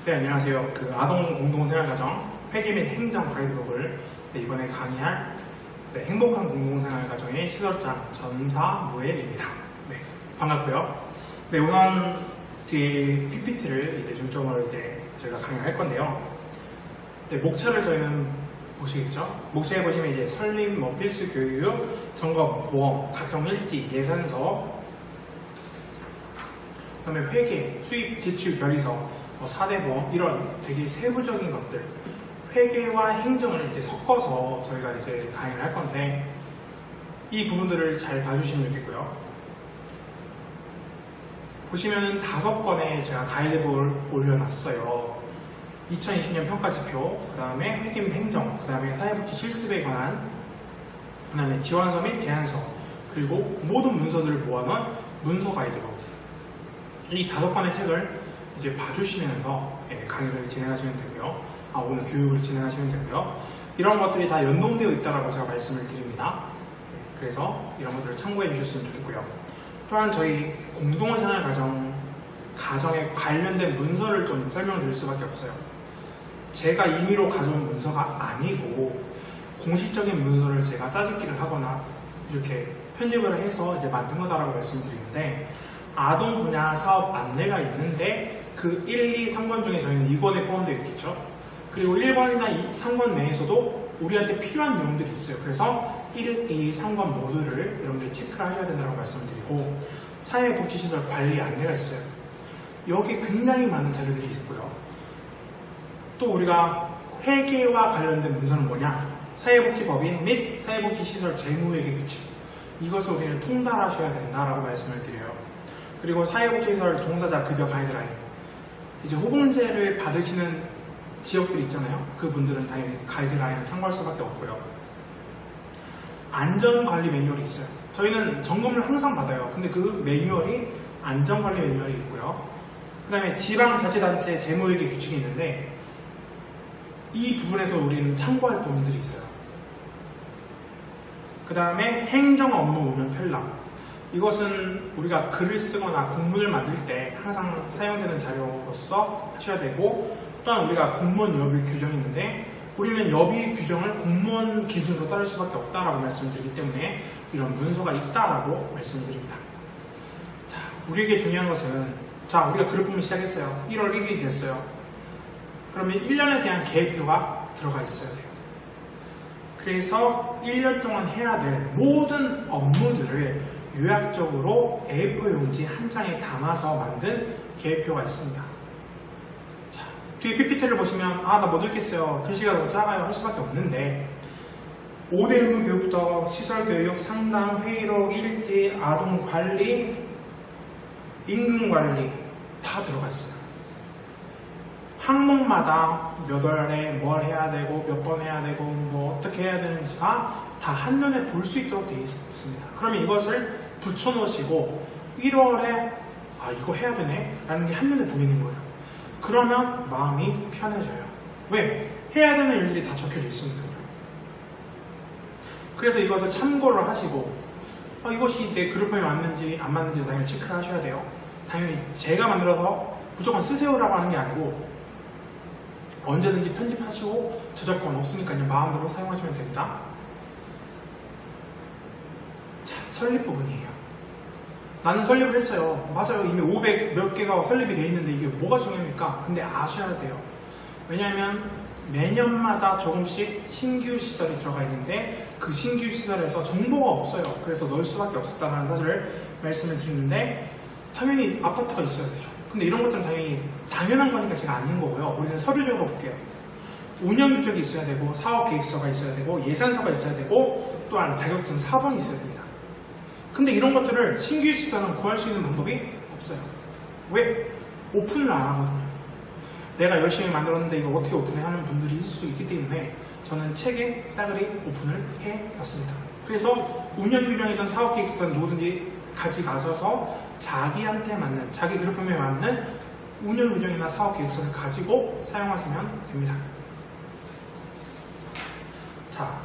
네, 안녕하세요. 아동 공동생활가정 회계 및 행정 가이드북을 이번에 강의할 행복한 공동생활가정의 시설장 전사무엘입니다. 네, 반갑고요. 네, 우선 뒤에 PPT를 중점으로 저희가 강의를 할 건데요. 네, 목차를 저희는 보시겠죠? 목차에 보시면 설립, 필수 교육, 점검, 모험, 각종 일지, 예산서, 그다음에 회계, 수입, 지출, 결의서, 4대 보험 이런 되게 세부적인 것들, 회계와 행정을 섞어서 저희가 강의를 할 건데 이 부분들을 잘 봐주시면 좋겠고요. 보시면 5건의 제가 가이드북을 올려놨어요. 2020년 평가지표, 그 다음에 회계 및 행정, 그 다음에 사회복지 실습에 관한, 그 다음에 지원서 및 제안서, 그리고 모든 문서들을 모아놓은 문서 가이드북. 이 5건의 책을 봐주시면서 강의를 진행하시면 되고요. 오늘 교육을 진행하시면 되고요. 이런 것들이 다 연동되어 있다고 제가 말씀을 드립니다. 그래서 이런 것들을 참고해 주셨으면 좋겠고요. 또한 저희 공동생활 가정에 관련된 문서를 좀 설명드릴 수밖에 없어요. 제가 임의로 가져온 문서가 아니고 공식적인 문서를 제가 짜집기를 하거나 이렇게 편집을 해서 만든 거다라고 말씀드리는데, 아동 분야 사업 안내가 있는데 그 1, 2, 3권 중에 저희는 2권에 포함되어 있겠죠. 그리고 1권이나 3권 내에서도 우리한테 필요한 내용들이 있어요. 그래서 1, 2, 3권 모두를 여러분들이 체크를 하셔야 된다고 말씀드리고, 사회복지시설 관리 안내가 있어요. 여기 굉장히 많은 자료들이 있고요. 또 우리가 회계와 관련된 문서는 뭐냐? 사회복지법인 및 사회복지시설 재무회계 규칙, 이것을 우리는 통달하셔야 된다라고 말씀을 드려요. 그리고 사회복지시설 종사자 급여 가이드라인, 호봉제를 받으시는 지역들이 있잖아요. 그분들은 당연히 가이드라인을 참고할 수밖에 없고요. 안전관리 매뉴얼이 있어요. 저희는 점검을 항상 받아요. 근데 그 매뉴얼이 안전관리 매뉴얼이 있고요. 그 다음에 지방자치단체 재무회계 규칙이 있는데 이 부분에서 우리는 참고할 부분들이 있어요. 그 다음에 행정 업무 운영 편람, 이것은 우리가 글을 쓰거나 공문을 만들 때 항상 사용되는 자료로서 하셔야 되고, 또한 우리가 공무원 여비 규정이 있는데 우리는 여비 규정을 공무원 기준으로 따를 수밖에 없다라고 말씀드리기 때문에 이런 문서가 있다라고 말씀드립니다. 자, 우리에게 중요한 것은, 우리가 그룹 분을 시작했어요. 1월 1일이 됐어요. 그러면 1년에 대한 계획표가 들어가 있어야 돼요. 그래서 1년 동안 해야 될 모든 업무들을 요약적으로 A4 용지 한 장에 담아서 만든 계획표가 있습니다. 자, 뒤에 PPT를 보시면 나 못 읽겠어요, 글씨가 너무 작아요 할 수밖에 없는데, 5대 의무 교육부터 시설교육, 상담, 회의록, 일지, 아동관리, 임금관리 다 들어가 있어요. 항목마다 몇 월에 뭘 해야 되고 몇 번 해야 되고 어떻게 해야 되는지가 다 한눈에 볼 수 있도록 되어 있습니다. 그러면 이것을 붙여놓으시고 1월에 이거 해야 되네 라는 게 한눈에 보이는 거예요. 그러면 마음이 편해져요. 왜? 해야 되는 일들이 다 적혀져 있으니까요. 그래서 이것을 참고를 하시고 이것이 내 그룹형에 맞는지 안 맞는지 당연히 체크를 하셔야 돼요. 당연히 제가 만들어서 무조건 쓰세요라고 하는 게 아니고 언제든지 편집하시고 저작권 없으니까요, 마음대로 사용하시면 됩니다. 자, 설립 부분이에요. 나는 설립을 했어요. 맞아요. 이미 500 몇 개가 설립이 되어 있는데 이게 뭐가 중요합니까? 근데 아셔야 돼요. 왜냐하면 매년마다 조금씩 신규 시설이 들어가 있는데 그 신규 시설에서 정보가 없어요. 그래서 넣을 수밖에 없었다는 사실을 말씀을 드리는데, 당연히 아파트가 있어야 되죠. 근데 이런 것들은 당연한 거니까 제가 안 낸 거고요. 우리는 서류적으로 볼게요. 운영 규정이 있어야 되고, 사업 계획서가 있어야 되고, 예산서가 있어야 되고, 또한 자격증 4번이 있어야 됩니다. 근데 이런 것들을 신규 시설은 구할 수 있는 방법이 없어요. 왜? 오픈을 안 하거든요. 내가 열심히 만들었는데 이거 어떻게 오픈해 하는 분들이 있을 수 있기 때문에 저는 책에 싸그리 오픈을 해봤습니다. 그래서 운영 규정이든 사업 계획서든 누구든지 가져가셔서 자기한테 맞는, 자기 그룹형에 맞는 운영 규정이나 사업 계획서를 가지고 사용하시면 됩니다. 자,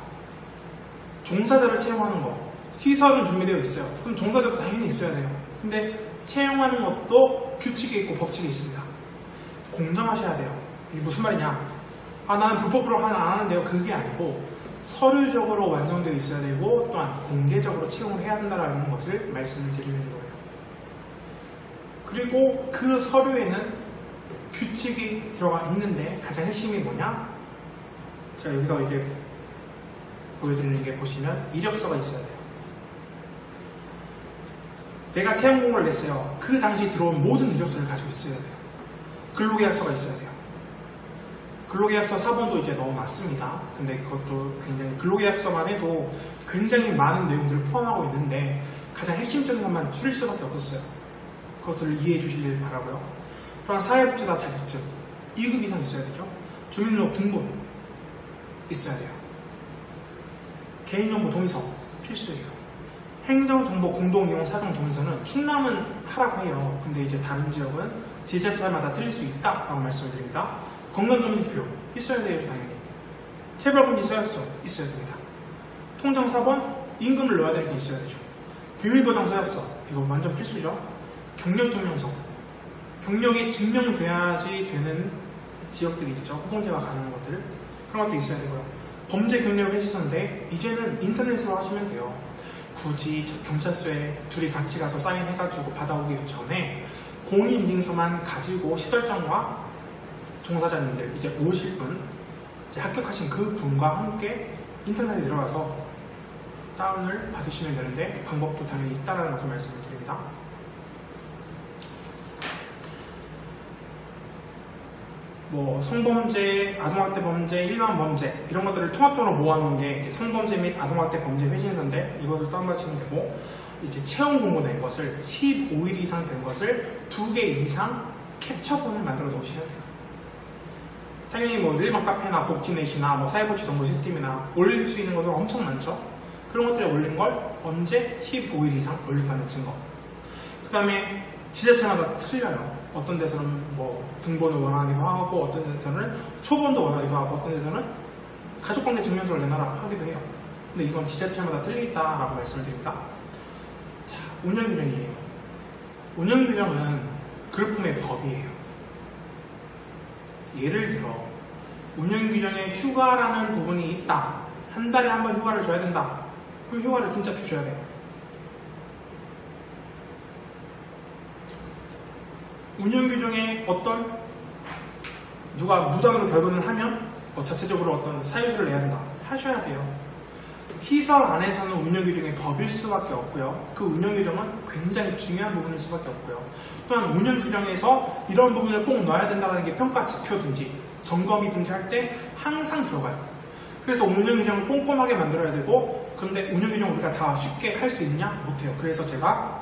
종사자를 채용하는 거, 시설은 준비되어 있어요. 그럼 종사자도 당연히 있어야 돼요. 근데 채용하는 것도 규칙이 있고 법칙이 있습니다. 공정하셔야 돼요. 이게 무슨 말이냐? 나는 불법으로 안 하는데요. 그게 아니고 서류적으로 완성되어 있어야 되고 또한 공개적으로 채용을 해야 된다는 것을 말씀을 드리는 거예요. 그리고 그 서류에는 규칙이 들어가 있는데 가장 핵심이 뭐냐? 제가 여기서 이제 보여드리는 게 보시면 이력서가 있어야 돼요. 내가 채용 공고를 냈어요. 그 당시 들어온 모든 이력서를 가지고 있어야 돼요. 근로계약서가 있어야 돼요. 근로계약서 사본도 이제 너무 많습니다. 근데 그것도 굉장히 근로계약서만 해도 굉장히 많은 내용들을 포함하고 있는데 가장 핵심적인 것만 줄일 수밖에 없었어요. 그것들을 이해해 주시길 바라고요. 또한 사회복지사 자격증 2급 이상 있어야 되죠. 주민등록 등본 있어야 돼요. 개인정보 동의서 필수예요. 행정정보 공동이용 사정 동의서는 충남은 하라고 해요. 근데 이제 다른 지역은 지자체마다 틀릴 수 있다라고 말씀을 드립니다. 건강검진표 있어야 돼요, 당연히. 체벌금지 서약서 있어야 됩니다. 통장사본 임금을 넣어야 될 게 있어야 되죠. 비밀보장 서약서 이거 완전 필수죠. 경력증명서 경력이 증명돼야지 되는 지역들이 있죠. 호봉제가 가능한 것들 그런 것도 있어야 되고요. 범죄 경력을 해주셨는데 이제는 인터넷으로 하시면 돼요. 굳이 경찰서에 둘이 같이 가서 사인해가지고 받아오기 전에 공인인증서만 가지고 시설장과 종사자님들 이제 오실 분 이제 합격하신 그 분과 함께 인터넷에 들어가서 다운을 받으시면 되는데 방법도 당연히 있다는 것을 말씀을 드립니다. 뭐 성범죄, 아동학대 범죄, 일반 범죄 이런 것들을 통합적으로 모아놓은 게 성범죄 및 아동학대 범죄 회신서인데 이것을 다운받으시면 되고 이제 채용 공고 낸 것을 15일 이상 된 것을 2개 이상 캡처본을 만들어 놓으시면 돼요. 당연히 뭐 일반 카페나 복지넷이나 뭐 사회복지 정보 시스템이나 올릴 수 있는 것은 엄청 많죠. 그런 것들에 올린 걸 언제 15일 이상 올린다는 증거. 그 다음에 지자체마다 틀려요. 어떤 데서는 뭐 등본을 원하기도 하고 어떤 데서는 초본도 원하기도 하고 어떤 데서는 가족관계 증명서를 내놔라 하기도 해요. 근데 이건 지자체마다 틀리다라고 말씀을 드립니다. 자, 운영규정이에요. 운영규정은 그룹품의 법이에요. 예를 들어 운영규정에 휴가라는 부분이 있다. 한 달에 한 번 휴가를 줘야 된다. 그럼 휴가를 진짜 주셔야 돼요. 운영규정에 어떤 누가 무단으로 결근을 하면 자체적으로 어떤 사유를 내야 된다. 하셔야 돼요. 시설 안에서는 운영규정이 법일 수밖에 없고요. 그 운영규정은 굉장히 중요한 부분일 수밖에 없고요. 또한 운영규정에서 이런 부분을 꼭 넣어야 된다는 게 평가 지표든지 점검이든지 할 때 항상 들어가요. 그래서 운영규정을 꼼꼼하게 만들어야 되고 그런데 운영규정 우리가 다 쉽게 할 수 있느냐? 못해요. 그래서 제가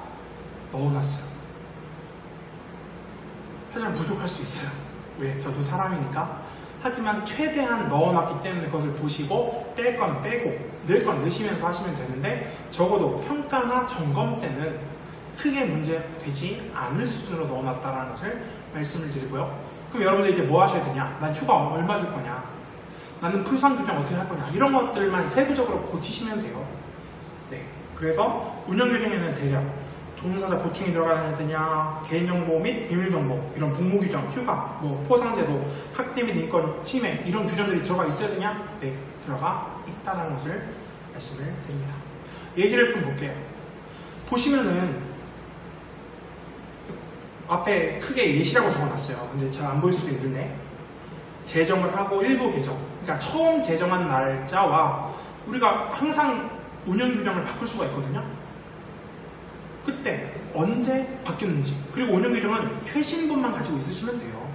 넣어놨어요. 하지만 부족할 수 있어요. 왜? 저도 사람이니까. 하지만 최대한 넣어놨기 때문에 그것을 보시고 뺄 건 빼고 넣을 건 넣으시면서 하시면 되는데 적어도 평가나 점검 때는 크게 문제되지 않을 수준으로 넣어놨다는 것을 말씀을 드리고요. 그럼 여러분들 이제 뭐 하셔야 되냐? 난 휴가 얼마 줄 거냐? 나는 풀상 규정 어떻게 할 거냐? 이런 것들만 세부적으로 고치시면 돼요. 네. 그래서 운영규정에는 대략 종사자 보충이 들어가야 되냐, 개인정보 및 비밀정보, 이런 복무규정, 휴가, 뭐 포상제도, 학대 및 인권 침해 이런 규정들이 들어가 있어야 되냐? 네, 들어가 있다는 것을 말씀을 드립니다. 예시를 좀 볼게요. 보시면은 앞에 크게 예시라고 적어놨어요. 근데 잘 안 보일 수도 있는데 제정을 하고 일부 개정, 그러니까 처음 제정한 날짜와 우리가 항상 운영규정을 바꿀 수가 있거든요. 그때 언제 바뀌었는지 그리고 운영규정은 최신분만 가지고 있으시면 돼요.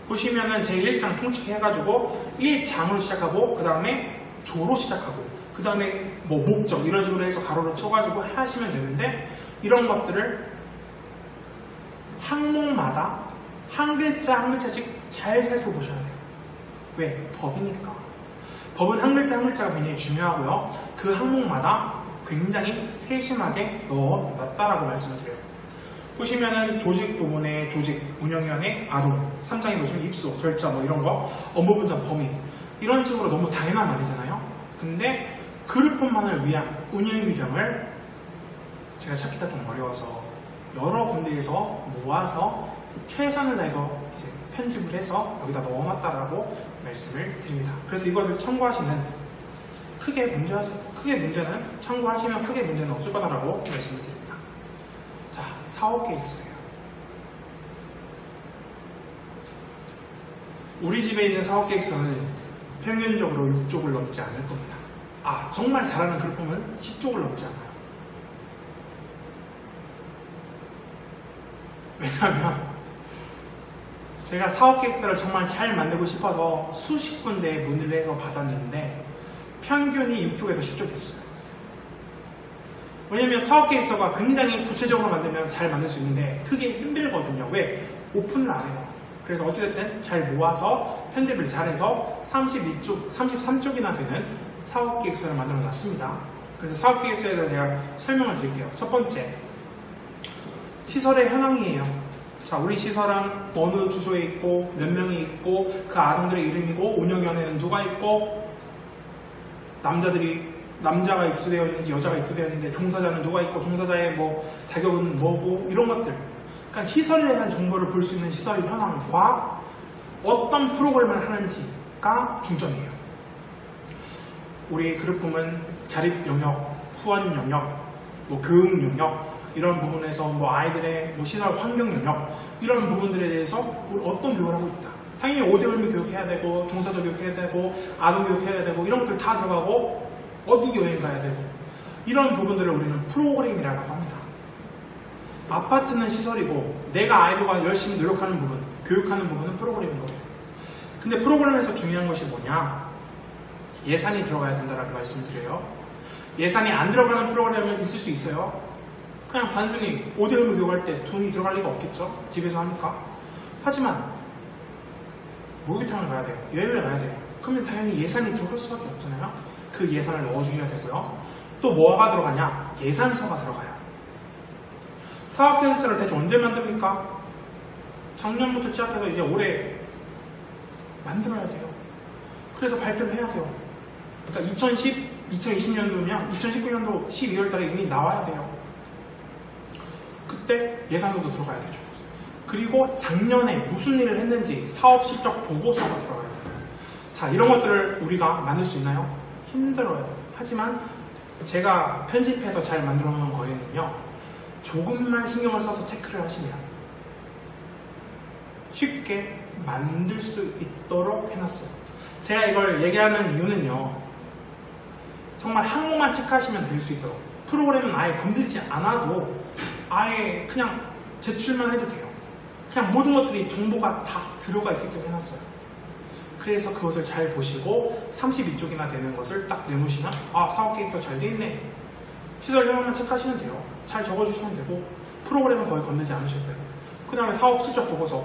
보시면은 제1장 총칙해가지고 1장으로 시작하고 그 다음에 조로 시작하고 그 다음에 뭐 목적 이런 식으로 해서 가로를 쳐가지고 하시면 되는데 이런 것들을 항목마다 한 글자 한 글자씩 잘 살펴보셔야 돼요. 왜? 법이니까. 법은 한 글자 한 글자가 굉장히 중요하고요. 그 항목마다 굉장히 세심하게 넣어놨다라고 말씀을 드려요. 보시면은 조직 부분에 조직, 운영위원회, 아동, 3장에 보시면 입수, 절차 뭐 이런 거, 업무분장 범위 이런 식으로 너무 다양한 말이잖아요. 근데 그룹뿐만을 위한 운영규정을 제가 찾기가 좀 어려워서 여러 군데에서 모아서 최선을 다해서 이제 편집을 해서 여기다 넣어놨다라고 말씀을 드립니다. 그래서 이것을 참고하시면 크게 문제는 참고하시면 크게 문제는 없을 거다라고 말씀을 드립니다. 자, 사업 계획서예요. 우리 집에 있는 사업 계획서는 평균적으로 6쪽을 넘지 않을 겁니다. 정말 잘하는 그룹 보면 10쪽을 넘지 않아요. 왜냐하면 제가 사업 계획서를 정말 잘 만들고 싶어서 수십 군데에 문의를 해서 받았는데 평균이 6쪽에서 10쪽이었어요. 왜냐면 사업 계획서가 굉장히 구체적으로 만들면 잘 만들 수 있는데 그게 힘들거든요. 왜? 오픈을 안 해요. 그래서 어찌됐든 잘 모아서 편집을 잘해서 33쪽이나 되는 사업 계획서를 만들어 놨습니다. 그래서 사업 계획서에 대해서 제가 설명을 드릴게요. 첫 번째, 시설의 현황이에요. 자, 우리 시설은 어느 주소에 있고 몇 명이 있고 그 아동들의 이름이고 운영위원회는 누가 있고 남자가 입수되어 있는지 여자가 입수되어 있는데 종사자는 누가 있고 종사자의 자격은 뭐고 이런 것들. 그러니까 시설에 대한 정보를 볼 수 있는 시설 현황과 어떤 프로그램을 하는지가 중점이에요. 우리 그룹품은 자립 영역, 후원 영역, 교육 영역 이런 부분에서 아이들의 시설 환경 영역 이런 부분들에 대해서 어떤 교육을 하고 있다. 당연히 5대 의무 교육해야 되고 종사자 교육해야 되고 아동 교육해야 되고 이런 것들 다 들어가고 어디 여행 가야 되고 이런 부분들을 우리는 프로그램이라고 합니다. 아파트는 시설이고 내가 아이들과 열심히 노력하는 부분, 교육하는 부분은 프로그램인 거예요. 근데 프로그램에서 중요한 것이 뭐냐? 예산이 들어가야 된다라고 말씀드려요. 예산이 안 들어가는 프로그램은 있을 수 있어요. 그냥 단순히 5대 의무 교육할 때 돈이 들어갈 리가 없겠죠? 집에서 하니까. 하지만 목욕탕을 가야 돼요. 여행을 가야 돼요. 그러면 당연히 예산이 들어갈 수밖에 없잖아요. 그 예산을 넣어주셔야 되고요. 또 뭐가 들어가냐? 예산서가 들어가요. 사업계획서를 대체 언제 만듭니까? 작년부터 시작해서 이제 올해 만들어야 돼요. 그래서 발표를 해야 돼요. 그러니까 2020년도면 2019년도 12월 달에 이미 나와야 돼요. 그때 예산서도 들어가야 되죠. 그리고 작년에 무슨 일을 했는지 사업 실적 보고서가 들어가야 돼요. 자, 이런 것들을 우리가 만들 수 있나요? 힘들어요. 하지만 제가 편집해서 잘 만들어 놓은 거에는요, 조금만 신경을 써서 체크를 하시면 쉽게 만들 수 있도록 해놨어요. 제가 이걸 얘기하는 이유는요, 정말 항목만 체크하시면 될 수 있도록, 프로그램은 아예 건들지 않아도 아예 그냥 제출만 해도 돼요. 그냥 모든 것들이 정보가 다 들어가 있게끔 해놨어요. 그래서 그것을 잘 보시고 32쪽이나 되는 것을 딱 내놓으시면 사업계획서 잘 돼 있네. 시설 현황만 체크하시면 돼요. 잘 적어주시면 되고 프로그램은 거의 건들지 않으셔도 돼요. 그 다음에 사업 실적 보고서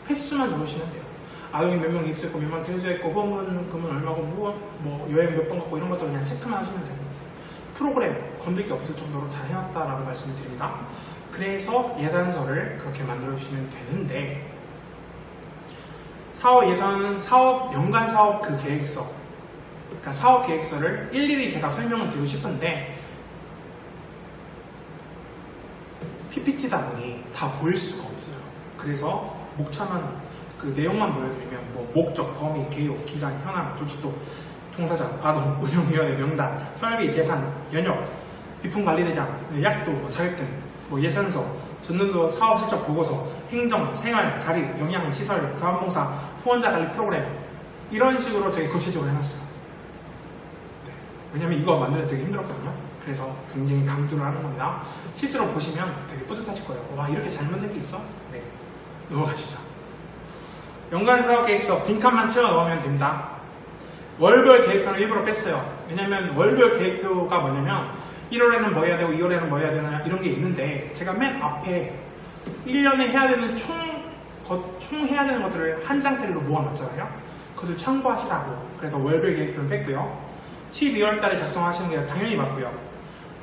횟수만 적으시면 돼요. 아동이 몇 명 입수했고 몇 명 퇴소했고 후원금은 얼마고 여행 몇 번 갔고 이런 것들 그냥 체크만 하시면 되고 프로그램 건들 게 없을 정도로 잘 해놨다라고 말씀을 드립니다. 그래서 예산서를 그렇게 만들어 주시면 되는데, 사업 예산은 연간 사업 계획서, 그러니까 사업 계획서를 일일이 제가 설명을 드리고 싶은데 PPT다 보니 다 보일 수가 없어요. 그래서 목차만 내용만 보여드리면 목적, 범위, 개요, 기간, 현황, 조치도, 종사자, 아동, 운영위원회 명단, 설비, 재산, 연역, 비품관리대장, 약도, 자격증, 예산서, 전년도 사업 실적 보고서, 행정, 생활, 자립, 영양, 시설, 자원봉사, 후원자 관리 프로그램 이런 식으로 되게 구체적으로 해놨어요. 네. 왜냐면 이거 만드는 데 되게 힘들었거든요. 그래서 굉장히 강조를 하는 겁니다. 실제로 보시면 되게 뿌듯하실 거예요. 와, 이렇게 잘 만든 게 있어? 네. 넘어가시죠. 연간 사업 계획서 빈칸만 채워 넣으면 됩니다. 월별 계획표를 일부러 뺐어요. 왜냐면 월별 계획표가 뭐냐면 1월에는 뭐 해야 되고 2월에는 뭐 해야 되나 이런 게 있는데, 제가 맨 앞에 1년에 해야 되는 총 해야 되는 것들을 한 장짜리로 모아놨잖아요. 그것을 참고하시라고. 그래서 월별 계획표를 뺐고요. 12월 달에 작성하시는 게 당연히 맞고요.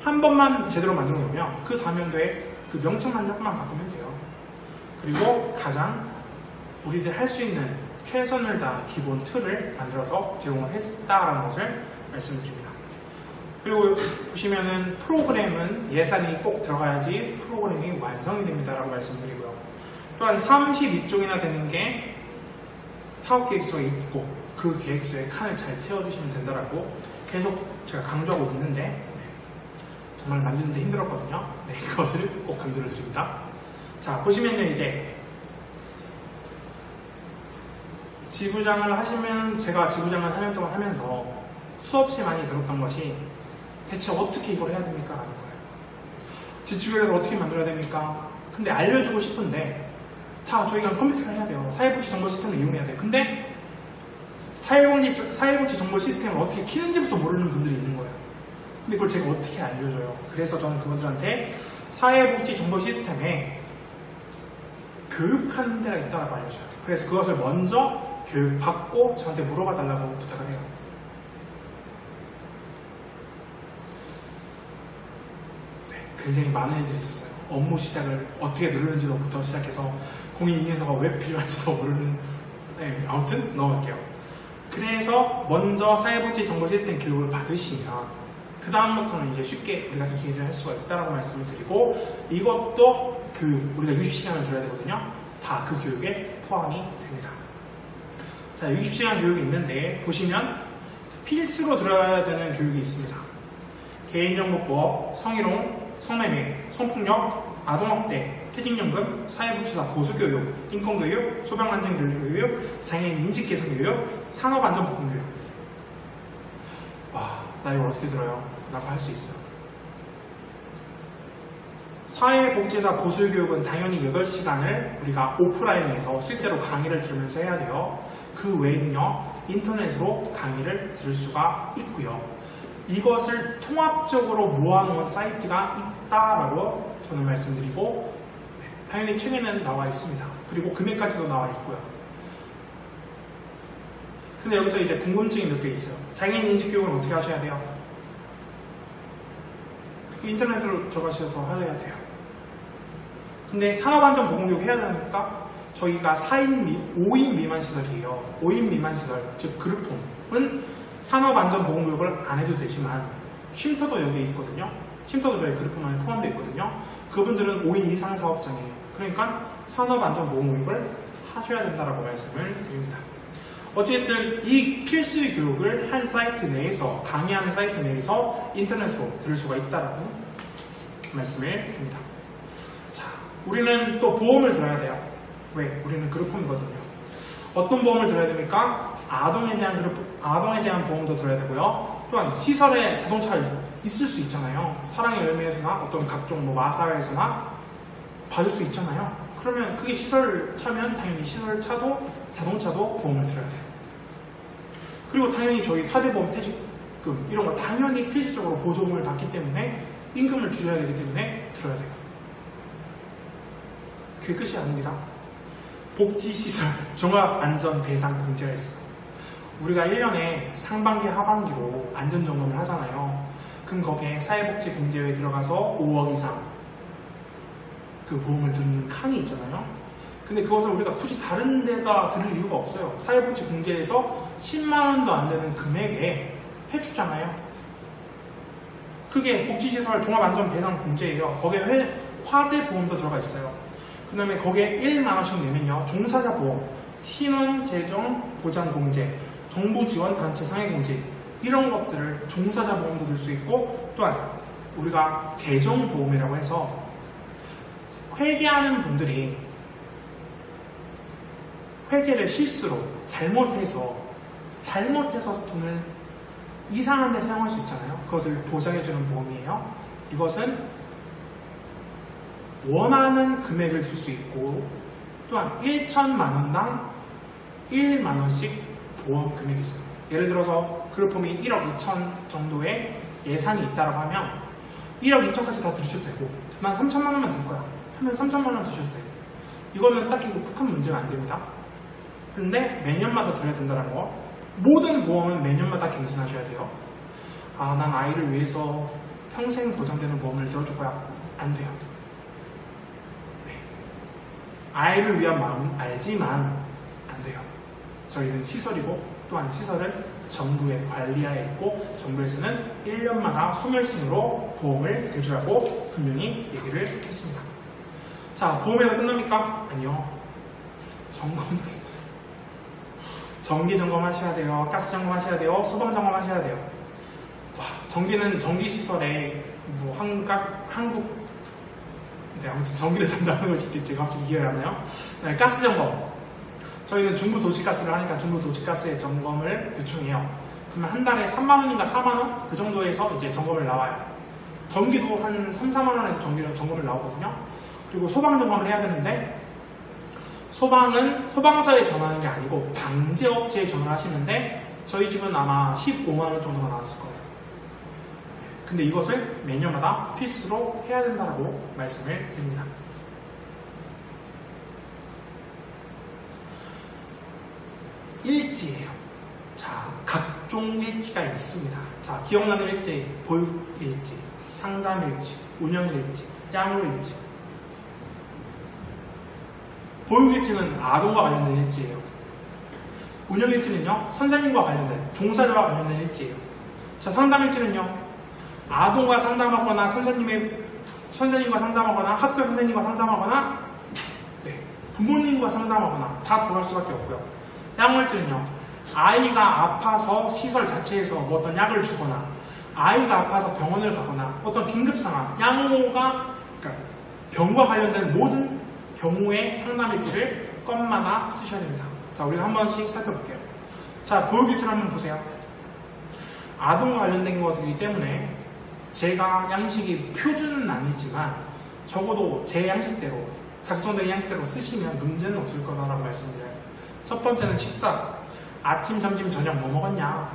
한 번만 제대로 만들어 놓으면 그 다음 연도에 그 명칭만 조금만 바꾸면 돼요. 그리고 가장 우리들 할 수 있는 최선을 다한 기본 틀을 만들어서 제공을 했다라는 것을 말씀드립니다. 그리고 보시면은 프로그램은 예산이 꼭 들어가야지 프로그램이 완성이 됩니다라고 말씀드리고요. 또한 32쪽이나 되는 게 사업 계획서에 있고 그 계획서에 칸을 잘 채워주시면 된다라고 계속 제가 강조하고 있는데 정말 만드는데 힘들었거든요. 그것을 꼭 강조를 드립니다. 자, 보시면요, 이제 지부장을 하시면, 제가 지부장을 4년 동안 하면서 수없이 많이 들었던 것이 대체 어떻게 이걸 해야 됩니까? 라는 거예요. 지출계획을 어떻게 만들어야 됩니까? 근데 알려주고 싶은데 다 저희가 컴퓨터를 해야 돼요. 사회복지 정보 시스템을 이용해야 돼요. 근데 사회복지 정보 시스템을 어떻게 키는지부터 모르는 분들이 있는 거예요. 근데 그걸 제가 어떻게 알려줘요? 그래서 저는 그분들한테 사회복지 정보 시스템에 교육하는 데가 있다고 알려줘요. 그래서 그것을 먼저 교육받고 저한테 물어봐 달라고 부탁을 해요. 굉장히 많은 일들이 있었어요. 업무 시작을 어떻게 누르는지부터 시작해서 공인인증서가 왜 필요한지도 모르는, 아무튼 넘어갈게요. 그래서 먼저 사회복지 정보 시스템 교육을 받으시면 그 다음부터는 이제 쉽게 우리가 이 일을 할 수가 있다라고 말씀을 드리고, 이것도 우리가 60시간을 들어야 되거든요. 다 그 교육에 포함이 됩니다. 자, 60시간 교육이 있는데 보시면 필수로 들어야 되는 교육이 있습니다. 개인정보법, 성희롱, 성매매, 성폭력, 아동학대, 퇴직연금, 사회복지사 보수교육, 인권교육, 소방안전교육, 장애인 인식개선교육, 산업안전보건교육. 와, 나 이거 어떻게 들어요? 라고 할 수 있어요. 사회복지사 보수교육은 당연히 8시간을 우리가 오프라인에서 실제로 강의를 들으면서 해야 돼요. 그 외에는요, 인터넷으로 강의를 들을 수가 있고요. 이것을 통합적으로 모아놓은 사이트가 있다라고 저는 말씀드리고, 당연히 책에는 나와 있습니다. 그리고 금액까지도 나와 있고요. 근데 여기서 이제 궁금증이 몇 개 있어요. 장애인 인식교육은 어떻게 하셔야 돼요? 인터넷으로 들어가셔서 하셔야 돼요. 근데 산업안전보건교육 해야 되니까 저희가 5인 미만 시설이에요. 5인 미만 시설, 즉 그룹홈은 산업안전보건교육을 안 해도 되지만 쉼터도 여기에 있거든요. 쉼터도 저희 그룹홈 안에 포함되어 있거든요. 그분들은 5인 이상 사업장이에요. 그러니까 산업안전보건교육을 하셔야 된다라고 말씀을 드립니다. 어쨌든 이 필수 교육을 한 사이트 내에서, 강의하는 사이트 내에서 인터넷으로 들을 수가 있다라고 말씀을 드립니다. 자, 우리는 또 보험을 들어야 돼요. 왜? 우리는 그룹홈이거든요. 어떤 보험을 들어야 됩니까? 아동에 대한 보험도 들어야 되고요. 또한 시설에 자동차가 있을 수 있잖아요. 사랑의 열매에서나 어떤 각종 마사회에서나 받을 수 있잖아요. 그러면 그게 시설 차면 당연히 시설 차도 자동차도 보험을 들어야 돼요. 그리고 당연히 저희 4대 보험 퇴직금 이런 거 당연히 필수적으로 보조금을 받기 때문에 임금을 주셔야 되기 때문에 들어야 돼요. 그게 끝이 아닙니다. 복지시설 종합안전 대상 공제가 있어요. 우리가 1년에 상반기 하반기로 안전점검을 하잖아요. 그럼 거기에 사회복지공제에 들어가서 5억 이상 그 보험을 드는 칸이 있잖아요. 근데 그것을 우리가 굳이 다른 데다 들을 이유가 없어요. 사회복지공제에서 10만원도 안 되는 금액에 해주잖아요. 그게 복지시설 종합안전배상공제예요. 거기에 화재 보험도 들어가 있어요. 그 다음에 거기에 1만원씩 내면요, 종사자 보험, 신원재정 보장공제, 정부지원단체 상해공제, 이런 것들을 종사자 보험도 들 수 있고, 또한 우리가 재정보험이라고 해서 회계하는 분들이 회계를 실수로 잘못해서 돈을 이상한 데 사용할 수 있잖아요. 그것을 보장해주는 보험이에요. 이것은 원하는 금액을 들 수 있고, 또한 1천만원당 1만원씩 보험 금액이 있어요. 예를 들어서 그룹홈이 1억 2천 정도의 예산이 있다고 하면 1억 2천까지 다 들으셔도 되고, 난 3천만원만 들 거야 하면 3천만원 드셔도 돼요. 이거는 딱히 큰 문제가 안 됩니다. 근데 매년마다 들어야 된다는 거. 모든 보험은 매년마다 갱신하셔야 돼요. 아, 난 아이를 위해서 평생 보장되는 보험을 들어줄 거야. 안 돼요. 네. 아이를 위한 마음은 알지만 안 돼요. 저희는 시설이고, 또한 시설을 정부의 관리하에 있고, 정부에서는 1년마다 소멸심으로 보험을 대주라고 분명히 얘기를 했습니다. 자, 보험에서 끝납니까? 아니요. 점검도 있어요. 전기 점검하셔야 돼요. 가스 점검하셔야 돼요. 소방 점검하셔야 돼요. 와, 전기는 전기시설에 뭐 한국 네, 아무튼 전기를 담당하는 것이 제가 갑자기 기억이 안 나요. 네, 가스 점검. 저희는 중부 도시가스를 하니까 중부 도시가스의 점검을 요청해요. 그러면 한 달에 3만원인가 4만원? 그 정도에서 이제 점검을 나와요. 전기도 한 3, 4만원에서 점검을 나오거든요. 그리고 소방 점검을 해야 되는데, 소방은 소방서에 전화하는 게 아니고 방제업체에 전화를 하시는데, 저희 집은 아마 15만원 정도가 나왔을 거예요. 근데 이것을 매년마다 필수로 해야 된다고 말씀을 드립니다. 일지예요. 자, 각종 일지가 있습니다. 자, 기억나는 일지, 보육일지, 상담일지, 운영일지, 양로일지. 보육일지는 아동과 관련된 일지예요. 운영일지는요, 선생님과 관련된, 종사자와 관련된 일지예요. 자, 상담일지는요, 아동과 상담하거나 선생님과 상담하거나 학교 선생님과 상담하거나 네, 부모님과 상담하거나 다 들어갈 수밖에 없고요. 약물질은요, 아이가 아파서 시설 자체에서 뭐 어떤 약을 주거나 아이가 아파서 병원을 가거나 어떤 긴급 상황, 양호가 그러니까 병과 관련된 모든 경우의 상담일지를 건마다 쓰셔야 됩니다. 자, 우리가 한 번씩 살펴볼게요. 자, 보육일지를 한번 보세요. 아동과 관련된 것이기 때문에 제가 양식이 표준은 아니지만 적어도 제 양식대로 작성된 양식대로 쓰시면 문제는 없을 거다라고 말씀드려요. 첫 번째는 식사. 아침, 점심, 저녁 뭐 먹었냐.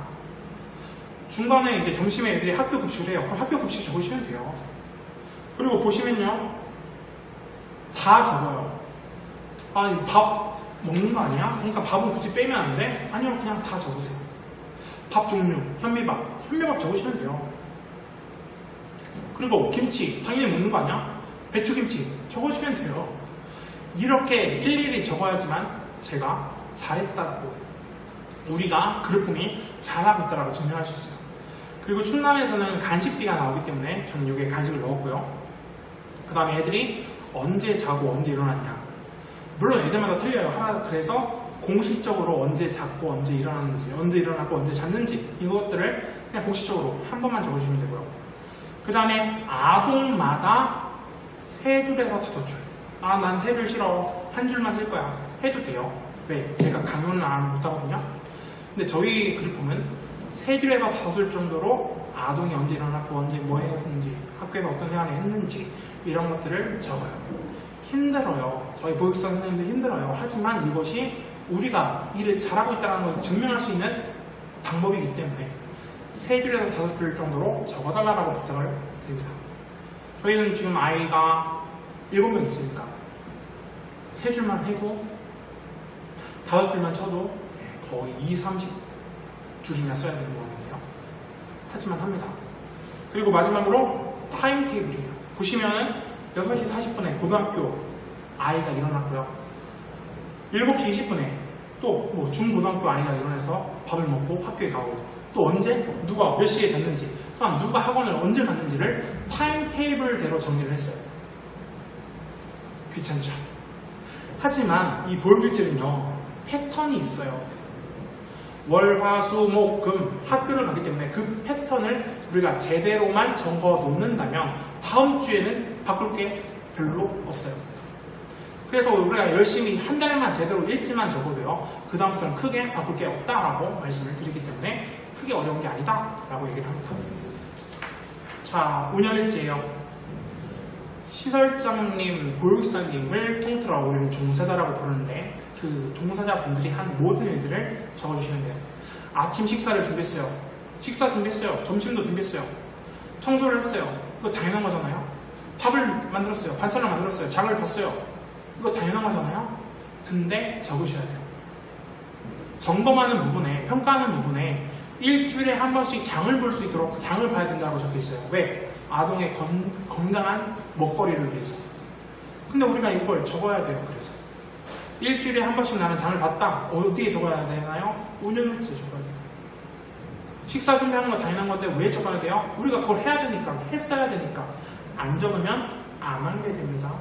중간에 이제 점심에 애들이 학교 급식을 해요. 그럼 학교 급식 적으시면 돼요. 그리고 보시면요, 다 적어요. 아니, 밥 먹는 거 아니야? 그러니까 밥은 굳이 빼면 안 돼? 아니요, 그냥 다 적으세요. 밥 종류, 현미밥 적으시면 돼요. 그리고 김치, 당연히 먹는 거 아니야? 배추김치 적으시면 돼요. 이렇게 일일이 적어야지만 제가 잘했다고, 우리가 그룹품이 잘하고 있다고 증명할 수 있어요. 그리고 충남에서는 간식비가 나오기 때문에 저는 여기에 간식을 넣었고요. 그 다음에 애들이 언제 자고 언제 일어났냐. 물론 애들마다 틀려요. 그래서 공식적으로 언제 잤고 언제 일어났는지, 언제 일어났고 언제 잤는지, 이것들을 그냥 공식적으로 한 번만 적으시면 되고요. 그 다음에 아동마다 3줄에서 5줄. 아, 난 3줄 싫어. 한 줄만 쓸 거야. 해도 돼요. 왜? 제가 강요는 못하거든요. 근데 저희 그룹품은 3줄에서 5줄 정도로 아동이 언제 일어났고 언제 뭐 했는지, 학교에서 어떤 생활을 했는지, 이런 것들을 적어요. 힘들어요. 저희 보육사 선생님들 힘들어요. 하지만 이것이 우리가 일을 잘하고 있다는 것을 증명할 수 있는 방법이기 때문에 3줄에서 5줄 정도로 적어달라고 부탁을 드립니다. 저희는 지금 아이가 7명 있으니까 3줄만 해도 5줄만 쳐도 거의 30줄이나 써야 되는 거거든요. 하지만 합니다. 그리고 마지막으로 타임테이블이에요. 보시면은 6시 40분에 고등학교 아이가 일어났고요. 7시 20분에 또 뭐 중고등학교 아이가 일어나서 밥을 먹고 학교에 가고, 또 언제 누가 몇 시에 됐는지, 또한 누가 학원을 언제 갔는지를 타임테이블대로 정리를 했어요. 귀찮죠? 하지만 이 보육일지는요, 패턴이 있어요. 월, 화, 수, 목, 금 학교를 가기 때문에 그 패턴을 우리가 제대로만 적어 놓는다면 다음 주에는 바꿀 게 별로 없어요. 그래서 우리가 열심히 한 달만 제대로 일지만 적어도요, 그 다음부터는 크게 바꿀 게 없다라고 말씀을 드리기 때문에 크게 어려운 게 아니다라고 얘기를 합니다. 자, 운영일지예요. 시설장님, 보육시장님을 통틀어 우리는 종사자라고 부르는데, 그 종사자분들이 한 모든 일들을 적어주시면 돼요. 아침 식사를 준비했어요. 식사 준비했어요. 점심도 준비했어요. 청소를 했어요. 이거 당연한 거잖아요. 밥을 만들었어요. 반찬을 만들었어요. 장을 봤어요. 이거 당연한 거잖아요. 근데 적으셔야 돼요. 점검하는 부분에, 평가하는 부분에 일주일에 한 번씩 장을 볼 수 있도록 장을 봐야 된다고 적혀 있어요. 왜? 아동의 건강한 먹거리를 위해서. 근데 우리가 이걸 적어야 돼요. 그래서 일주일에 한 번씩 나는 장을 봤다. 어디에 적어야 되나요? 운영일지에 적어야 돼요. 식사 준비하는 거 당연한 건데 왜 적어야 돼요? 우리가 그걸 해야 되니까, 했어야 되니까. 안 적으면 안 하게 됩니다.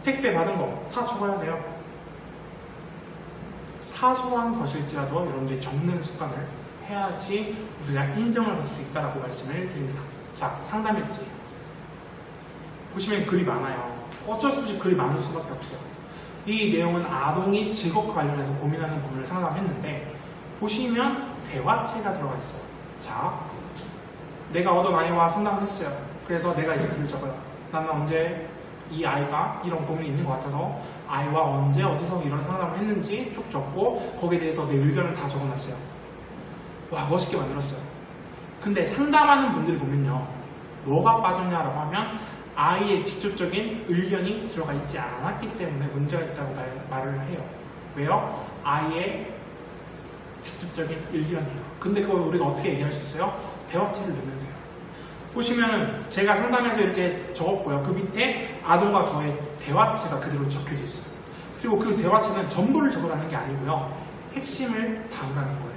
택배 받은 거 다 적어야 돼요. 사소한 것일지라도 여러분들이 적는 습관을 해야지 우리가 인정을 받을 수 있다라고 말씀을 드립니다. 자, 상담일지 보시면 글이 많아요. 어쩔 수 없이 글이 많을 수밖에 없어요. 이 내용은 아동이 직업과 관련해서 고민하는 부분을 상담했는데 보시면 대화체가 들어가 있어요. 자, 내가 얻은 아이와 상담을 했어요. 그래서 내가 이제 글을 적어요. 나는 언제 이 아이가 이런 고민이 있는 것 같아서 아이와 언제 어디서 이런 상담을 했는지 쭉 적고 거기에 대해서 내 의견을 다 적어놨어요. 와, 멋있게 만들었어요. 근데 상담하는 분들이 보면요, 뭐가 빠졌냐라고 하면 아이의 직접적인 의견이 들어가 있지 않았기 때문에 문제가 있다고 말을 해요. 왜요? 아이의 직접적인 의견이에요. 근데 그걸 우리가 어떻게 얘기할 수 있어요? 대화체를 넣으면 돼요. 보시면은 제가 상담해서 이렇게 적었고요. 그 밑에 아동과 저의 대화체가 그대로 적혀져 있어요. 그리고 그 대화체는 전부를 적으라는 게 아니고요. 핵심을 담으라는 거예요.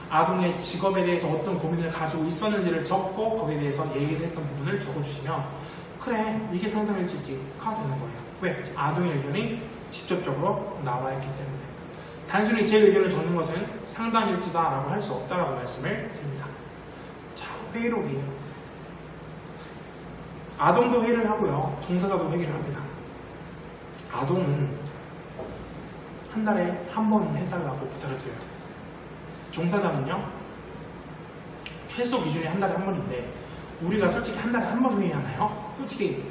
아동의 직업에 대해서 어떤 고민을 가지고 있었는지를 적고 거기에 대해서 얘기를 했던 부분을 적어주시면 그래, 이게 상담일지가 되는 거예요. 왜? 아동의 의견이 직접적으로 나와 있기 때문에. 단순히 제 의견을 적는 것은 상담일지다라고 할 수 없다라고 말씀을 드립니다. 자, 회의록이에요. 아동도 회의를 하고요. 종사자도 회의를 합니다. 아동은 한 달에 한 번 해달라고 부탁을 드려요. 종사자는요, 최소 기준이 한 달에 한 번인데 우리가 솔직히 한 달에 한 번 회의하나요? 솔직히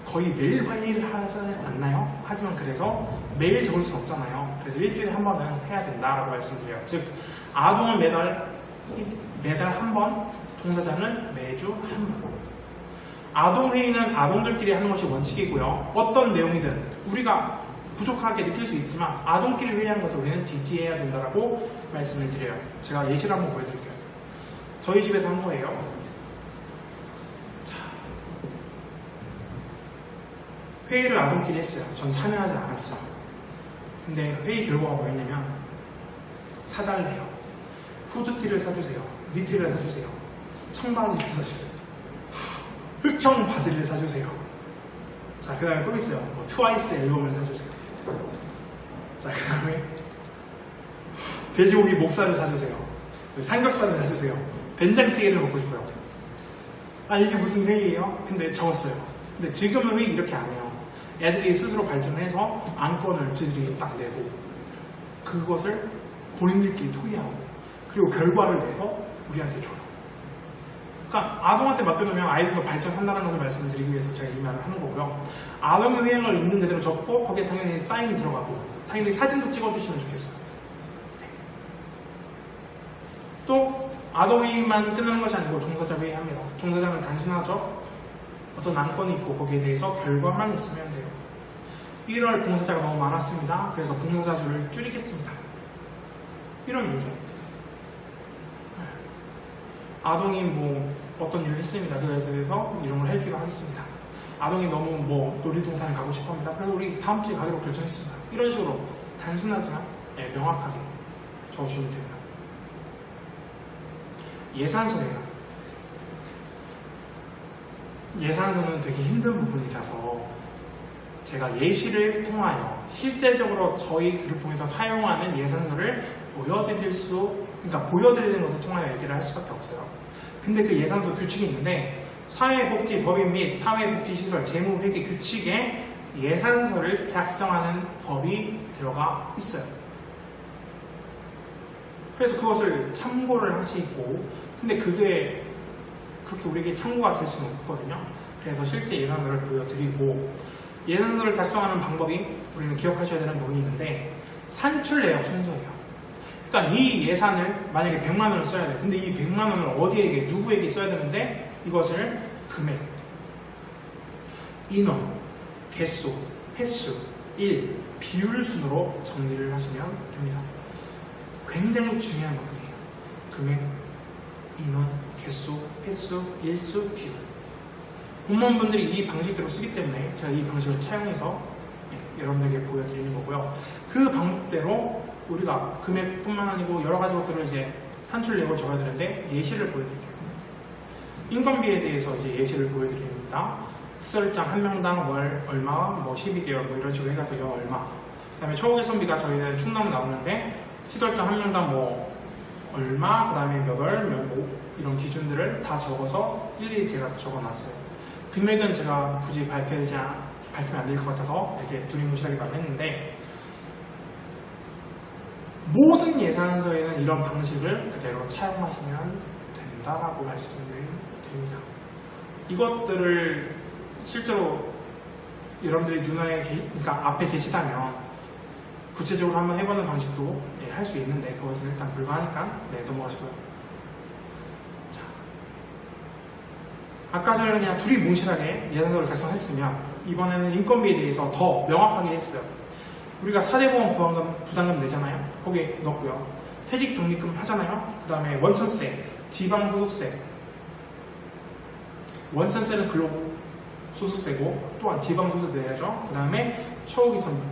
거의 매일 회의를 하지 않나요? 하지만 그래서 매일 적을 수는 없잖아요. 그래서 일주일에 한 번은 해야 된다라고 말씀드려요. 즉 아동은 매달 한 번, 종사자는 매주 한 번. 아동회의는 아동들끼리 하는 것이 원칙이고요. 어떤 내용이든 우리가 부족하게 느낄 수 있지만 아동끼리 회의하는 것을 우리는 지지해야 된다라고 말씀을 드려요. 제가 예시를 한번 보여드릴게요. 저희 집에서 한 거예요. 자, 회의를 아동끼리 했어요. 전 참여하지 않았어요. 근데 회의 결과가 뭐였냐면 사달래요. 후드티를 사주세요. 니트를 사주세요. 청바지를 사주세요. 흑청 바지를 사주세요. 자, 그 다음에 또 있어요. 뭐 트와이스 앨범을 사주세요. 자, 그 다음에 돼지고기 목살을 사주세요. 삼겹살을 사주세요. 된장찌개를 먹고 싶어요. 아, 이게 무슨 회의예요? 근데 적었어요. 근데 지금은 회의 이렇게 안 해요. 애들이 스스로 발전해서 안건을 지들이 딱 내고 그것을 본인들끼리 토의하고 그리고 결과를 내서 우리한테 줘요. 그러니까 아동한테 맡겨놓으면 아이들도 발전한다는 것을 말씀드리기 위해서 제가 이 말을 하는 거고요. 아동의 회행을 있는 그대로 적고 거기에 당연히 사인이 들어가고 당연히 사진도 찍어주시면 좋겠어요. 네. 또 아동회의만 끝나는 것이 아니고 종사자 회의합니다. 종사자는 단순하죠. 어떤 안건이 있고 거기에 대해서 결과만 있으면 돼요. 1월 봉사자가 너무 많았습니다. 그래서 봉사자 수를 줄이겠습니다. 이런 문제. 아동이 뭐 어떤 일을 했습니다. 그래서 이런 걸 해주기로 하겠습니다. 아동이 너무 뭐 놀이동산에 가고 싶어 합니다. 그래서 우리 다음 주에 가기로 결정했습니다. 이런 식으로 단순하지만 명확하게 적어주시면 됩니다. 예산서예요. 예산서는 되게 힘든 부분이라서 제가 예시를 통하여 실제적으로 저희 그룹통해서 사용하는 예산서를 보여드리는 것을 통하여 얘기를 할 수밖에 없어요. 근데 그 예산서 규칙이 있는데 사회복지법인 및 사회복지시설 재무회계 규칙에 예산서를 작성하는 법이 들어가 있어요. 그래서 그것을 참고를 하시고 근데 그게 그렇게 우리에게 참고가 될 수는 없거든요. 그래서 실제 예산서를 보여드리고 예산서를 작성하는 방법이 우리는 기억하셔야 되는 부분이 있는데 산출 내역 순서예요. 그러니까 이 예산을 만약에 100만 원을 써야 돼요. 근데 이 100만 원을 어디에게 누구에게 써야 되는데 이것을 금액, 인원, 개수, 횟수, 일, 비율 순으로 정리를 하시면 됩니다. 굉장히 중요한 부분이에요. 금액, 인원, 개수, 횟수, 일수, 비율. 공무원분들이 이 방식대로 쓰기 때문에 제가 이 방식을 차용해서 여러분들에게 보여드리는 거고요. 그 방법대로 우리가 금액뿐만 아니고 여러 가지 것들을 이제 산출 내역을 적어야 되는데 예시를 보여드릴게요. 인건비에 대해서 이제 예시를 보여드립니다. 시설장 한 명당 월 얼마, 뭐 12개월 뭐 이런 식으로 해가지고 연 얼마. 그다음에 처우 개선비가 저희는 충남 나오는데 시설장 한 명당 뭐 얼마, 그다음에 몇 월, 뭐 이런 기준들을 다 적어서 일일이 제가 적어놨어요. 금액은 제가 굳이 밝히면 안 될 것 같아서 이렇게 두리뭉실하게 말했는데, 모든 예산서에는 이런 방식을 그대로 차용하시면 된다라고 말씀드립니다. 이것들을 실제로 여러분들이 눈에 그러니까 앞에 계시다면 구체적으로 한번 해보는 방식도 할 수 있는데 그것은 일단 불가하니까 넘어가시고요. 자, 아까 전에 그냥 두리뭉실하게 예산서를 작성했으면 이번에는 인건비에 대해서 더 명확하게 했어요. 우리가 사대보험 부담금 내잖아요. 거기에 넣고요. 퇴직 적립금 하잖아요. 그 다음에 원천세, 지방소득세. 원천세는 근로소득세고 또한 지방소득세 내야죠. 그 다음에 처우개선비.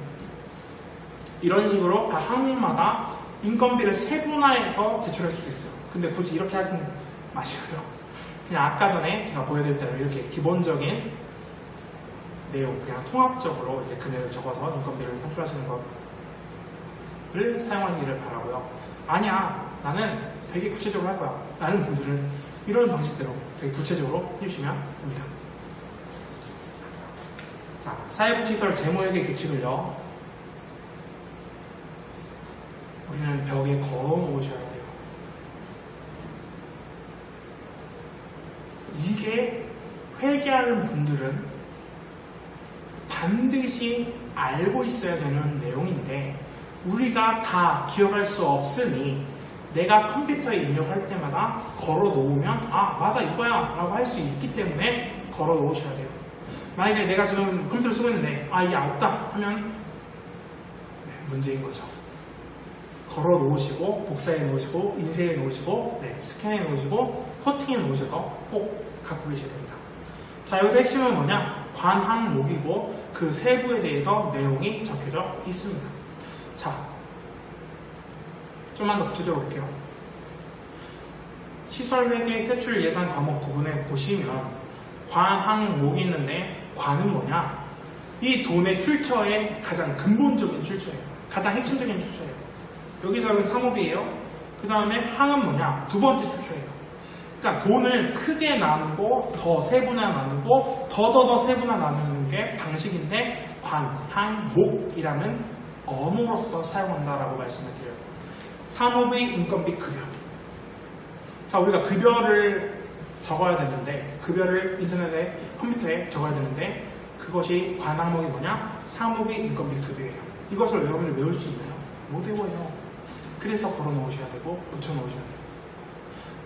이런 식으로 각 항목마다 인건비를 세분화해서 제출할 수도 있어요. 근데 굳이 이렇게 하지는 마시고요. 그냥 아까 전에 제가 보여드릴 때는 이렇게 기본적인 내용, 그냥 통합적으로 이제 금액을 적어서 인건비를 산출하시는 것을 사용하시기를 바라고요. 아니야, 나는 되게 구체적으로 할 거야 라는 분들은 이런 방식대로 되게 구체적으로 해주시면 됩니다. 자, 사회복지시설 재무회계 규칙을요, 우리는 벽에 걸어 놓으셔야 돼요. 이게 회계하는 분들은 반드시 알고 있어야 되는 내용인데 우리가 다 기억할 수 없으니 내가 컴퓨터에 입력할 때마다 걸어 놓으면 아 맞아 이거야 라고 할 수 있기 때문에 걸어 놓으셔야 돼요. 만약에 내가 지금 컴퓨터를 쓰고 있는데 아 이게 없다 하면 문제인 거죠. 걸어 놓으시고 복사해 놓으시고 인쇄해 놓으시고 스캔해 놓으시고 커팅해 놓으셔서 꼭 갖고 계셔야 됩니다. 자, 여기서 핵심은 뭐냐? 관 항목이고 그 세부에 대해서 내용이 적혀져 있습니다. 자, 좀만 더 구체적으로 볼게요. 시설회계 세출 예산 과목 부분에 보시면 관 항목이 있는데 관은 뭐냐? 이 돈의 출처의 가장 근본적인 출처예요. 가장 핵심적인 출처예요. 여기서는 사무비예요. 그 다음에 항은 뭐냐? 두 번째 출처예요. 그러니까 돈을 크게 나누고 더 세분화 나누고 더 세분화 나누는 게 방식인데 관, 항, 목이라는 어무로서 사용한다라고 말씀을 드려요. 사무비, 인건비, 급여. 자, 우리가 급여를 적어야 되는데 급여를 인터넷에 컴퓨터에 적어야 되는데 그것이 관 항목이 뭐냐? 사무비, 인건비, 급여예요. 이것을 여러분들 외울 수 있나요? 못 외워요. 그래서 걸어 놓으셔야 되고 붙여 놓으셔야 돼요.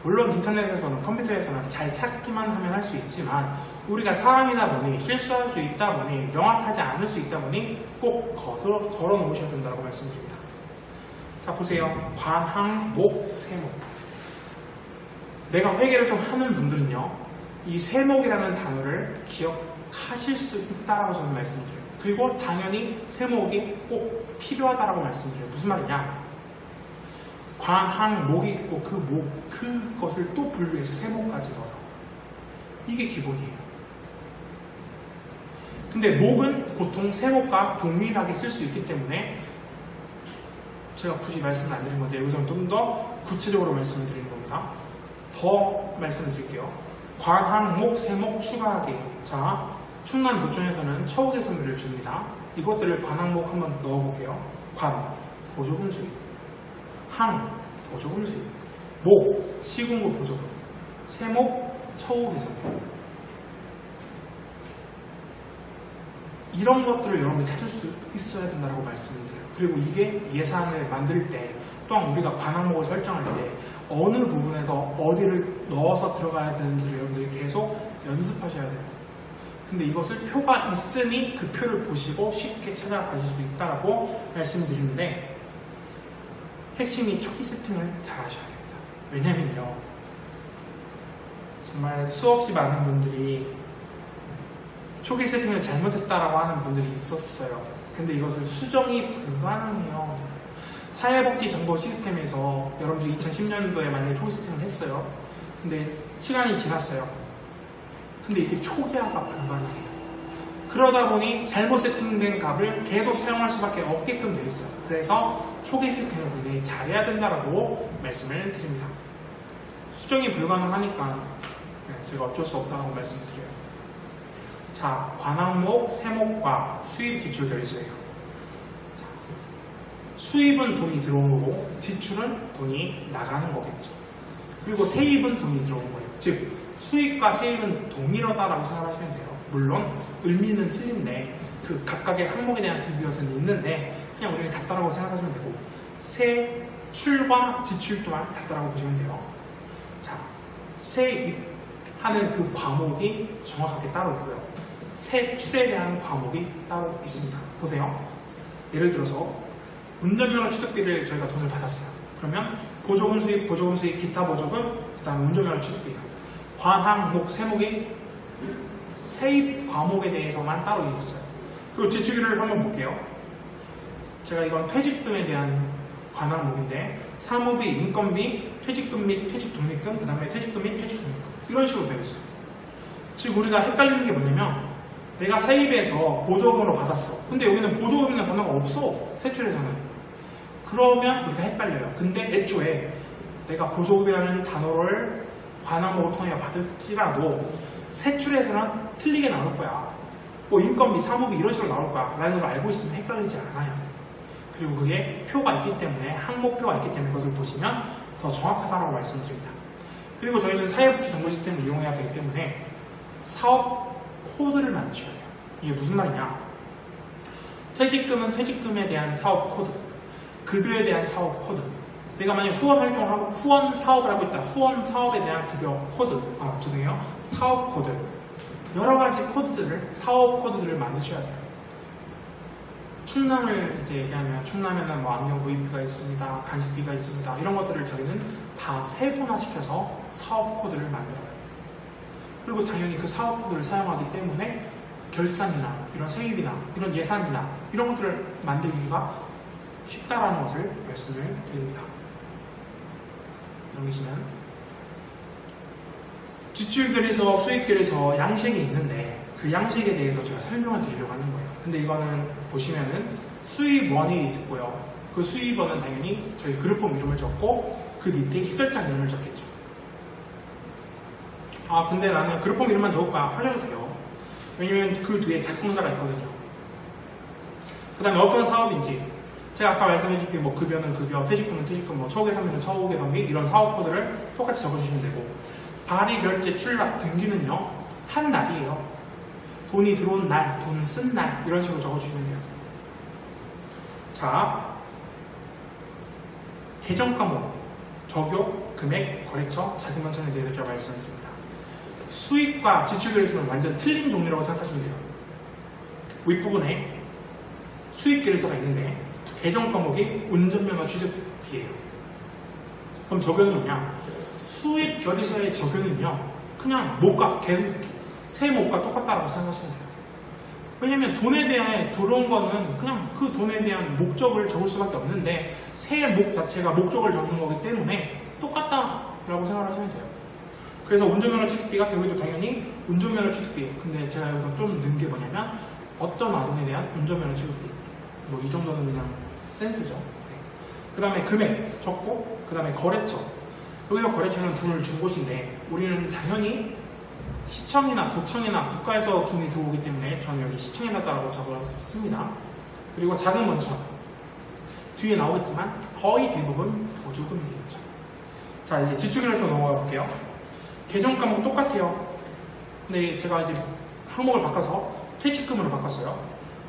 물론 인터넷에서는 컴퓨터에서는 잘 찾기만 하면 할 수 있지만 우리가 사람이다 보니 실수할 수 있다 보니 명확하지 않을 수 있다 보니 꼭 걸어 놓으셔야 된다고 말씀드립니다. 자, 보세요. 관, 항, 목, 세목. 내가 회계를 좀 하는 분들은요 이 세목이라는 단어를 기억하실 수 있다라고 저는 말씀드려요. 그리고 당연히 세목이 꼭 필요하다라고 말씀드려요. 무슨 말이냐? 관, 항, 목이 있고 그 목, 그것을 또 분류해서 세목까지 넣어요. 이게 기본이에요. 근데 목은 보통 세목과 동일하게 쓸 수 있기 때문에 제가 굳이 말씀을 안 드린 건데 여기서는 좀 더 구체적으로 말씀을 드리는 겁니다. 더 말씀을 드릴게요. 관, 항, 목, 세목 추가하기. 자, 충남도청에서는 처우개선비를 줍니다. 이것들을 관, 항, 목 한번 넣어볼게요. 관, 보조금 수입. 항, 보조금 수입. 목, 시군구 보조금. 세목, 처우개선비. 이런 것들을 여러분이 찾을 수 있어야 된다고 말씀드려요. 그리고 이게 예산을 만들 때 또한 우리가 관 항목을 설정할 때 어느 부분에서 어디를 넣어서 들어가야 되는지를 여러분들이 계속 연습하셔야 돼요. 근데 이것을 표가 있으니 그 표를 보시고 쉽게 찾아가실 수 있다고 말씀드리는데 핵심이 초기 세팅을 잘 하셔야 됩니다. 왜냐면요 정말 수없이 많은 분들이 초기 세팅을 잘못했다라고 하는 분들이 있었어요. 근데 이것을 수정이 불가능해요. 사회복지 정보 시스템에서 여러분들이 2010년도에 만약에 초기 세팅을 했어요. 근데 시간이 지났어요. 근데 이게 초기화가 불가능해요. 그러다 보니 잘못 세팅된 값을 계속 사용할 수밖에 없게끔 되어 있어요. 그래서 초기 세팅을 굉장히 잘해야 된다라고 말씀을 드립니다. 수정이 불가능하니까 제가 어쩔 수 없다고 말씀을 드려요. 자, 관항목, 세목과 수입 지출 결의서예요. 수입은 돈이 들어오는 거고 지출은 돈이 나가는 거겠죠. 그리고 세입은 돈이 들어오는 거예요. 즉 수입과 세입은 동일하다라고 생각하시면 돼요. 물론 의미는 틀린데 그 각각의 항목에 대한 비교는 있는데 그냥 우리는 같다라고 생각하시면 되고 세출과 지출 또한 같다라고 보시면 돼요. 자, 세입하는 그 과목이 정확하게 따로 있고요. 세출에 대한 과목이 따로 있습니다. 보세요. 예를 들어서 운전면허 취득비를 저희가 돈을 받았어요. 그러면 보조금 수입, 기타 보조금, 그 다음에 운전면허 취득비예요. 관항목, 세목이 세입 과목에 대해서만 따로 있어요. 그리고 지출비를 한번 볼게요. 제가 이건 퇴직금에 대한 관항목인데 사무비, 인건비, 퇴직금 및 퇴직독립금, 그 다음에 퇴직금 및 퇴직독립금 이런 식으로 되어 있어요. 즉 우리가 헷갈리는 게 뭐냐면 내가 세입에서 보조금으로 받았어. 근데 여기는 보조금이라는 단어가 없어. 세출에서는. 그러면 우리가 헷갈려요. 근데 애초에 내가 보조금이라는 단어를 관항목을 통해 받을지라도 세출에서는 틀리게 나올 거야. 뭐 인건비, 사무비 이런 식으로 나올 거야 라는 걸 알고 있으면 헷갈리지 않아요. 그리고 그게 표가 있기 때문에 항목표가 있기 때문에 그것을 보시면 더 정확하다고 말씀드립니다. 그리고 저희는 사회복지 정보 시스템을 이용해야 되기 때문에 사업 코드를 만드셔야 돼요. 이게 무슨 말이냐? 퇴직금은 퇴직금에 대한 사업 코드, 급여에 대한 사업 코드. 내가 만약 후원 활동을 하고 후원 사업을 하고 있다. 후원 사업에 대한 급여 코드, 죄송해요. 사업 코드. 여러 가지 코드들을, 사업 코드들을 만드셔야 돼요. 충남을 이제 얘기하면 충남에는 뭐 안경 구입비가 있습니다, 간식비가 있습니다. 이런 것들을 저희는 다 세분화시켜서 사업 코드를 만들어요. 그리고 당연히 그 사업 코드를 사용하기 때문에 결산이나 이런 세입이나 이런 예산이나 이런 것들을 만들기가 쉽다라는 것을 말씀을 드립니다. 넘기시면 지출결의서, 수입결의서 양식이 있는데 그 양식에 대해서 제가 설명을 드리려고 하는 거예요. 근데 이거는 보시면은 수입원이 있고요. 그 수입원은 당연히 저희 그룹폼 이름을 적고 그 밑에 희설장 이름을 적겠죠. 근데 나는 그룹폼 이름만 적을까 하셔도 돼요. 왜냐면 그 뒤에 작성자가 있거든요. 그 다음에 어떤 사업인지 제가 아까 말씀해드린 뭐 급여는 급여, 퇴직금은 퇴직금, 뭐 처우개선비는 처우개선비 이런 사업 코드를 똑같이 적어주시면 되고 발의, 결제, 출납, 등기는요 한 날이에요. 돈이 들어온 날, 돈을 쓴 날 이런 식으로 적어주시면 돼요. 자, 계정 과목, 적용, 금액, 거래처, 자금 원천에 대해서 제가 말씀드립니다. 수입과 지출결의서는 완전 틀린 종류라고 생각하시면 돼요. 윗부분에 수입결의서가 있는데 계정 과목이 운전면허 취득비예요. 그럼 적용은 뭐냐? 수입결의서의 적용은요 그냥 목과 계속 세 목과 똑같다고 생각하시면 돼요. 왜냐면 돈에 대해 들어온 거는 그냥 그 돈에 대한 목적을 적을 수밖에 없는데 세 목 자체가 목적을 적는 거기 때문에 똑같다라고 생각하시면 돼요. 그래서 운전면허 취득비가 여기도 당연히 운전면허 취득비. 근데 제가 여기서 좀 넣은 게 뭐냐면 어떤 아동에 대한 운전면허 취득비. 뭐 이 정도는 그냥 센스죠. 네. 그 다음에 금액 적고 그 다음에 거래처. 여기서 거래처는 돈을 준 곳인데 우리는 당연히 시청이나 도청이나 국가에서 돈이 들어오기 때문에 저는 여기 시청에다라고 적었습니다. 그리고 자금 원천 뒤에 나오겠지만 거의 대부분 보조금이겠죠. 자, 이제 지출결의서 넘어가 볼게요. 계정 과목 똑같아요. 근데 제가 이제 항목을 바꿔서 퇴직금으로 바꿨어요.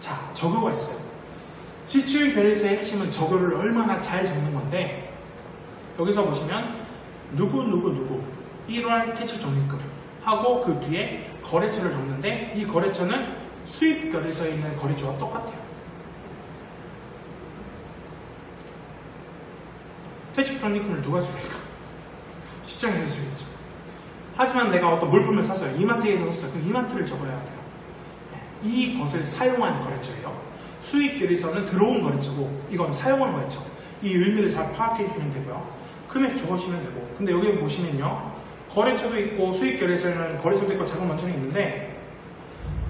자, 적요가 있어요. 지출결의서의 핵심은 적요를 얼마나 잘 적는 건데 여기서 보시면 누구 1월 퇴직적립금 하고 그 뒤에 거래처를 적는데 이 거래처는 수입결의서에 있는 거래처와 똑같아요. 퇴직적립금을 누가 줍니까? 시장에서 주겠죠. 하지만 내가 어떤 물품을 샀어요. 이마트에서 샀어요. 그럼 이마트를 적어야 돼요. 이것을 사용한 거래처예요. 수입결의서는 들어온 거래처고 이건 사용한 거래처. 이 의미를 잘 파악해 주시면 되고요. 금액 적으시면 되고. 근데 여기 보시면요. 거래처도 있고 수입결의서에는 거래처도 있고 자금 원천이 있는데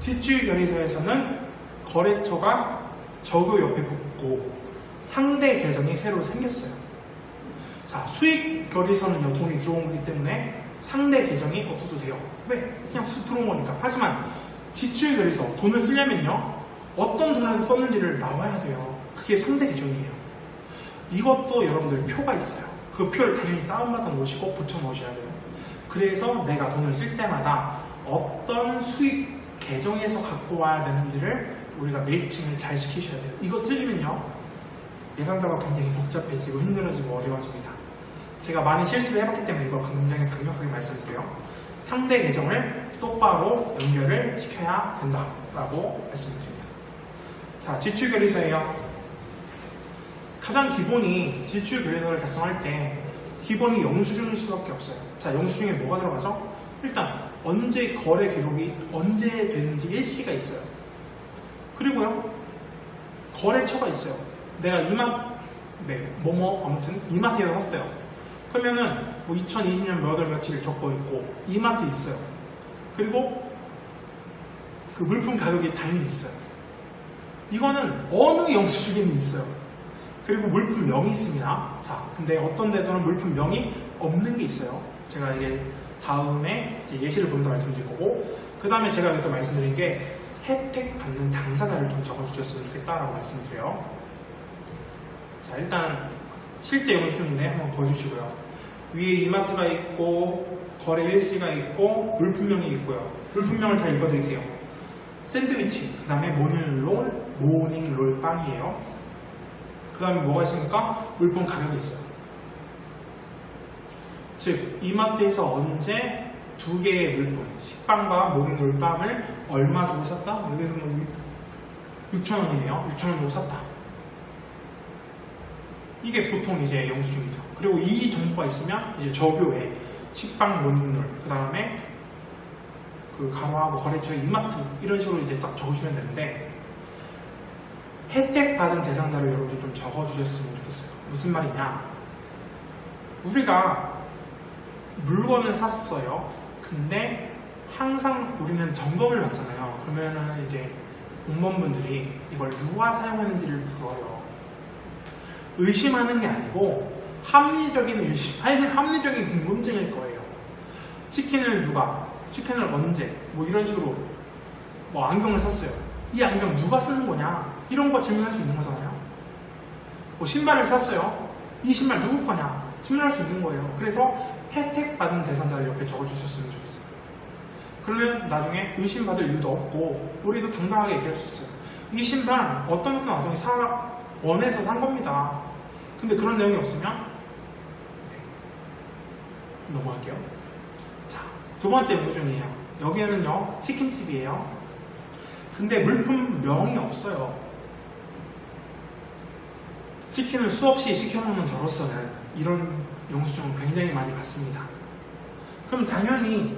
지출 결의서에서는 거래처가 적요 옆에 붙고 상대 계정이 새로 생겼어요. 자, 수익 결의서는요, 돈이 들어온 거기 때문에 상대 계정이 없어도 돼요. 왜? 그냥 쑥 들어온 거니까. 하지만 지출 결의서, 돈을 쓰려면요, 어떤 돈에서 썼는지를 나와야 돼요. 그게 상대 계정이에요. 이것도 여러분들 표가 있어요. 그 표를 당연히 다운받아 놓으시고 붙여 놓으셔야 돼요. 그래서 내가 돈을 쓸 때마다 어떤 수익 계정에서 갖고 와야 되는지를 우리가 매칭을 잘 시키셔야 돼요. 이거 틀리면요, 예상자가 굉장히 복잡해지고 힘들어지고 어려워집니다. 제가 많이 실수를 해봤기 때문에 이걸 굉장히 강력하게 말씀드려요. 상대 계정을 똑바로 연결을 시켜야 된다라고 말씀드립니다. 자, 지출결의서예요. 가장 기본이 지출결의서를 작성할 때 기본이 영수증일 수밖에 없어요. 자, 영수증에 뭐가 들어가죠? 일단 언제 거래 기록이 언제 됐는지 일시가 있어요. 그리고요, 거래처가 있어요. 내가 아무튼 이마트에서 샀어요. 그러면은 뭐 2020년 몇 월 며칠 적고 있고 이마트 있어요. 그리고 그 물품 가격이 당연히 있어요. 이거는 어느 영수증에는 있어요. 그리고 물품명이 있습니다. 자, 근데 어떤 데서는 물품명이 없는 게 있어요. 제가 이제 다음에 이제 예시를 보면서 말씀드릴 거고, 그 다음에 제가 여기서 말씀드린 게 혜택 받는 당사자를 좀 적어주셨으면 좋겠다라고 말씀드려요. 자, 일단 실제 영수증인데 한번 보여주시고요. 위에 이마트가 있고 거래 일시가 있고 물품명이 있고요. 물품명을 잘 읽어드릴게요. 샌드위치, 그 다음에 모닝롤 빵이에요. 그 다음에 뭐가 있습니까? 물품 가격이 있어요. 즉 이마트에서 언제 두 개의 물품, 식빵과 모닝롤 빵을 얼마 주고 샀다? 여기서는 6,000원이네요. 6,000원 주고 샀다. 이게 보통 이제 영수증이죠. 그리고 이 정보가 있으면 이제 저교에 식빵, 모닝롤, 그 다음에 그 가로하고 거래처의 이마트 이런 식으로 이제 딱 적으시면 되는데, 혜택 받은 대상자를 여러분들 좀 적어주셨으면 좋겠어요. 무슨 말이냐? 우리가 물건을 샀어요. 근데 항상 우리는 점검을 받잖아요. 그러면은 이제 공무원분들이 이걸 누가 사용하는지를 물어요. 의심하는 게 아니고 합리적인 의심, 아니 합리적인 궁금증일 거예요. 치킨을 언제, 뭐 이런 식으로, 뭐 안경을 샀어요. 이 안경 누가 쓰는 거냐? 이런 거 질문할 수 있는 거잖아요. 뭐 신발을 샀어요. 이 신발 누구 거냐? 질문할 수 있는 거예요. 그래서 혜택 받은 대상자를 옆에 적어주셨으면 좋겠어요. 그러면 나중에 의심받을 이유도 없고 우리도 당당하게 얘기할 수 있어요. 이 신발 어떤 아동이 원해서 산 겁니다. 근데 그런 내용이 없으면 넘어갈게요. 자, 두 번째 영수증이에요. 여기에는요, 치킨집이에요. 근데 물품명이 없어요. 치킨을 수없이 시켜먹는 저로서는 이런 영수증을 굉장히 많이 받습니다. 그럼 당연히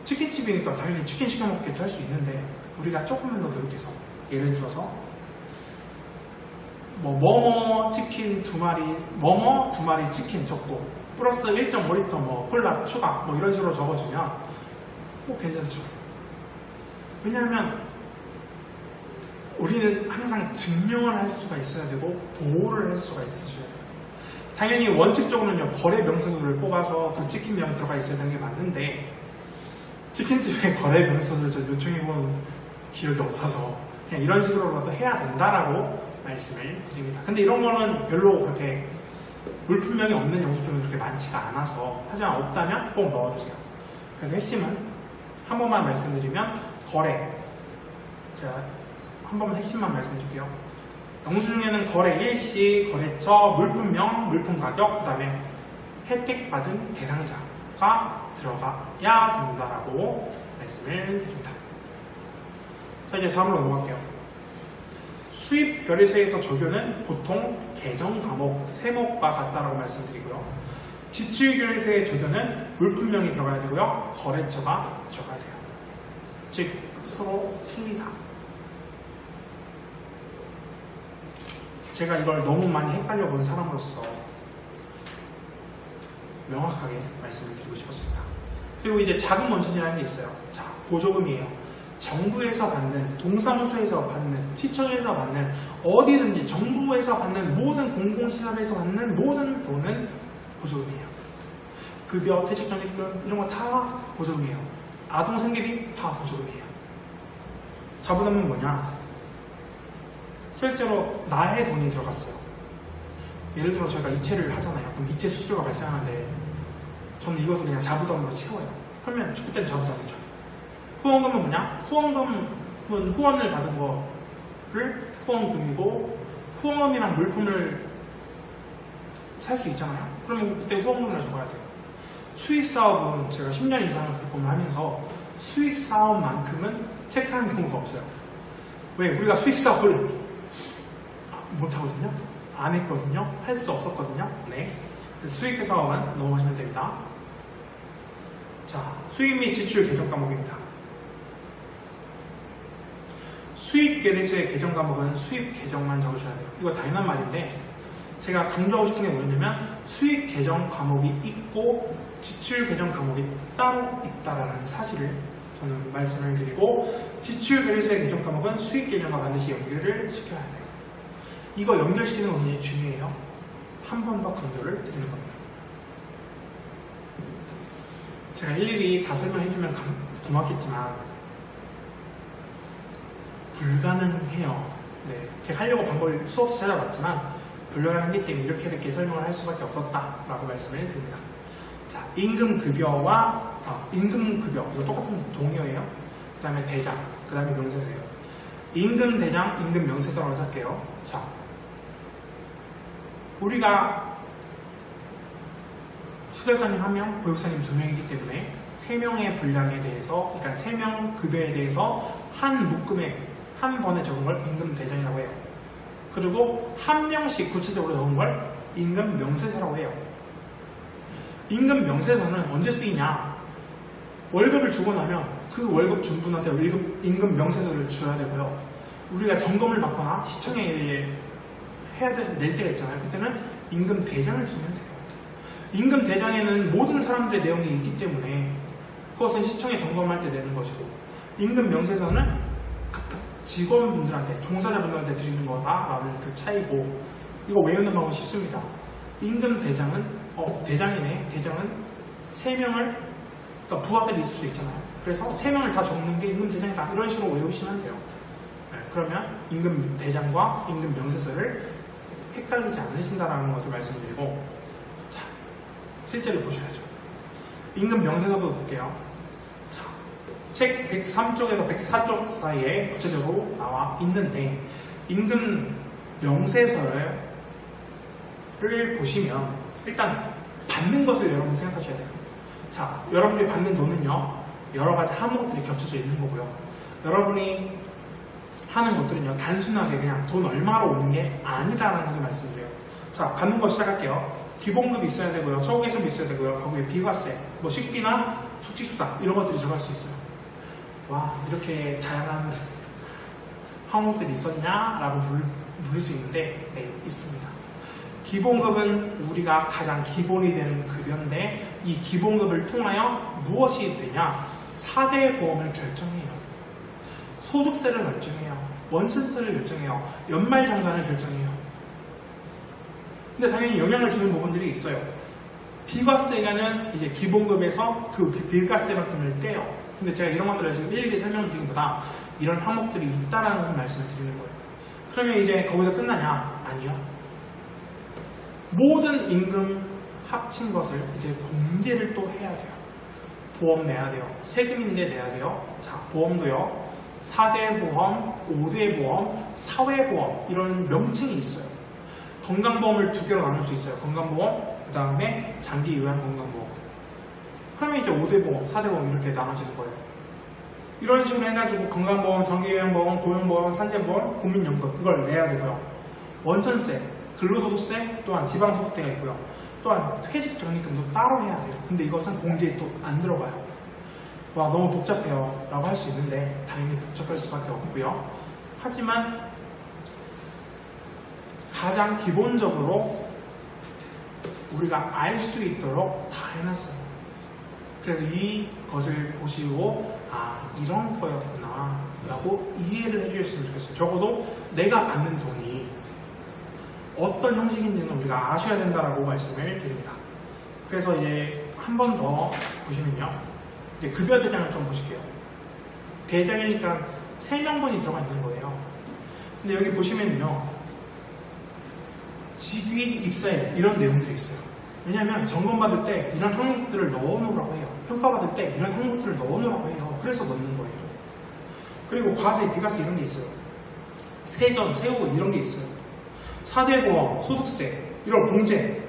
치킨집이니까 당연히 치킨 시켜먹겠죠 할 수 있는데, 우리가 조금만 더 노력해서, 예를 들어서 뭐뭐 치킨 2마리, 뭐뭐 2마리 치킨 적고 플러스 1.5리터 뭐 콜라 추가 뭐 이런 식으로 적어주면 괜찮죠. 왜냐하면 우리는 항상 증명을 할 수가 있어야 되고 보호를 할 수가 있으셔야 돼요. 당연히 원칙적으로는요, 거래 명세서를 뽑아서 그 치킨명이 들어가 있어야 되는 게 맞는데, 치킨집에 거래 명세서를 저 요청해본 기억이 없어서 그냥 이런 식으로라도 해야 된다라고 말씀을 드립니다. 근데 이런 거는 별로 그렇게 물품명이 없는 영수증이 그렇게 많지가 않아서, 하지만 없다면 꼭 넣어주세요. 그래서 핵심은 한 번만 말씀드리면, 거래, 제가 한 번만 핵심만 말씀드릴게요. 영수증에는 거래 일시, 거래처, 물품명, 물품가격, 그 다음에 혜택받은 대상자가 들어가야 된다라고 말씀을 드립니다. 자, 이제 다음으로 넘어갈게요. 수입 결의서에서 적용은 보통 계정 과목, 세목과 같다라고 말씀드리고요. 지출 결의서의 적용은 물품명이 들어가야 되고요, 거래처가 들어가야 돼요. 즉 서로 틀리다. 제가 이걸 너무 많이 헷갈려 본 사람으로서 명확하게 말씀을 드리고 싶었습니다. 그리고 이제 자금 원천이라는 게 있어요. 자, 보조금이에요. 정부에서 받는, 동사무소에서 받는, 시청에서 받는, 어디든지 정부에서 받는 모든 공공시설에서 받는 모든 돈은 보조금이에요. 급여, 퇴직전입금 이런 거 다 보조금이에요. 아동생계비 다 보조금이에요. 자부담은 뭐냐? 실제로 나의 돈이 들어갔어요. 예를 들어 저희가 이체를 하잖아요. 그럼 이체 수수료가 발생하는데 저는 이것을 그냥 자부담으로 채워요. 그러면 그때는 자부담이죠. 후원금은 뭐냐? 후원금은 후원을 받은 거를 후원금이고, 후원금이랑 물품을 살 수 있잖아요. 그러면 그때 후원금을 줘야 돼요. 수익사업은 제가 10년 이상을 겪음을 하면서 수익사업만큼은 체크한 경우가 없어요. 왜? 우리가 수익사업을 못하거든요. 안 했거든요. 할 수 없었거든요. 네. 수익 사업은 넘어가시면 됩니다. 자, 수익 및 지출 개정 과목입니다. 수익 계획서의 개정 과목은 수입 계정만 적으셔야 돼요. 이거 당연한 말인데 제가 강조하고 싶은 게 뭐냐면 수익 계정 과목이 있고 지출 계정 과목이 따로 있다라는 사실을 저는 말씀을 드리고, 지출 계획서의 개정 과목은 수익 계정과 반드시 연결을 시켜야 돼요. 이거 연결시키는 건 굉장히 중요해요. 한 번 더 강조를 드리는 겁니다. 제가 일일이 다 설명해주면 고맙겠지만 불가능해요. 네, 제가 하려고 방법을 수없이 찾아봤지만 불가능하기 때문에 이렇게 설명을 할 수밖에 없었다라고 말씀을 드립니다. 자, 임금급여와 임금급여 이거 똑같은 동의어예요. 그 다음에 대장, 그 다음에 명세서예요. 임금대장, 임금명세서라고 할게요. 자, 우리가 수달사님 1명, 보육사님 2명이기 때문에 3명의 분량에 대해서, 그러니까 3명 급여에 대해서 한 묶음에 한 번에 적은 걸 임금대장이라고 해요. 그리고 한 명씩 구체적으로 적은 걸 임금명세서라고 해요. 임금명세서는 언제 쓰이냐? 월급을 주고 나면 그 월급 준 분한테 임금명세서를 줘야 되고요. 우리가 점검을 받거나 시청에 낼 때가 있잖아요. 그때는 임금대장을 주면 돼요. 임금대장에는 모든 사람들의 내용이 있기 때문에 그것은 시청에 점검할 때 내는 것이고, 임금명세서는 각각 직원분들한테, 종사자분들한테 드리는 거다라는 그 차이고, 이거 외우는 방법이 쉽습니다. 임금대장은 대장이네. 대장은 3명을, 그러니까 부하들이 있을 수 있잖아요. 그래서 3명을 다 적는 게 임금대장이다. 이런 식으로 외우시면 돼요. 네, 그러면 임금대장과 임금명세서를 헷갈리지 않으신다라는 것을 말씀드리고, 자, 실제로 보셔야죠. 임금명세서부터 볼게요. 자, 책 103쪽에서 104쪽 사이에 구체적으로 나와 있는데, 임금명세서를 보시면 일단 받는 것을 여러분 생각하셔야 돼요. 자, 여러분이 받는 돈은요, 여러 가지 항목들이 겹쳐져 있는 거고요. 여러분이 하는 것들은요, 단순하게 그냥 돈 얼마로 오는 게 아니다라는 것을 말씀드려요. 자, 받는 거 시작할게요. 기본급이 있어야 되고요, 처우개선비 있어야 되고요, 거기에 비과세, 뭐 식비나 숙직수당 이런 것들이 들어갈 수 있어요. 와, 이렇게 다양한 항목들이 있었냐? 라고 물을 수 있는데, 네, 있습니다. 기본급은 우리가 가장 기본이 되는 급여인데, 이 기본급을 통하여 무엇이 되냐? 4대 보험을 결정해요. 소득세를 결정해요. 원천세를 결정해요. 연말정산을 결정해요. 근데 당연히 영향을 주는 부분들이 있어요. 비과세가는 이제 기본급에서 그 비과세만큼을 떼요. 근데 제가 이런 것들을 지금 일일이 설명드리기보다 이런 항목들이 있다라는 것을 말씀을 드리는 거예요. 그러면 이제 거기서 끝나냐? 아니요. 모든 임금 합친 것을 이제 공제를 또 해야 돼요. 보험 내야 돼요. 세금인데 내야 돼요. 자, 보험도요. 4대 보험, 5대 보험, 사회보험 이런 명칭이 있어요. 건강보험을 2개로 나눌 수 있어요. 건강보험, 그 다음에 장기 요양 건강보험. 그러면 이제 5대 보험, 4대 보험 이렇게 나눠지는 거예요. 이런 식으로 해가지고 건강보험, 장기요양보험, 고용보험, 산재보험, 국민연금 이걸 내야 되고요. 원천세, 근로소득세 또한 지방소득세가 있고요. 또한 퇴직정립금도 따로 해야 돼요. 근데 이것은 공제에 또 안 들어가요. 와, 너무 복잡해요 라고 할 수 있는데 당연히 복잡할 수밖에 없고요. 하지만 가장 기본적으로 우리가 알 수 있도록 다 해놨어요. 그래서 이것을 보시고 이런 거였구나 라고 이해를 해주셨으면 좋겠어요. 적어도 내가 받는 돈이 어떤 형식인지는 우리가 아셔야 된다라고 말씀을 드립니다. 그래서 이제 한 번 더 보시면요, 이제 급여 대장을 좀 보실게요. 대장이니까 3명분이 들어가 있는 거예요. 근데 여기 보시면요, 직위, 입사일 이런 내용들이 있어요. 왜냐하면 점검받을 때 이런 항목들을 넣어놓으라고 해요. 평가받을 때 이런 항목들을 넣어놓으라고 해요. 그래서 넣는 거예요. 그리고 과세, 비과세 이런 게 있어요. 세전, 세후 이런 게 있어요. 4대 보험, 소득세, 이런 공제,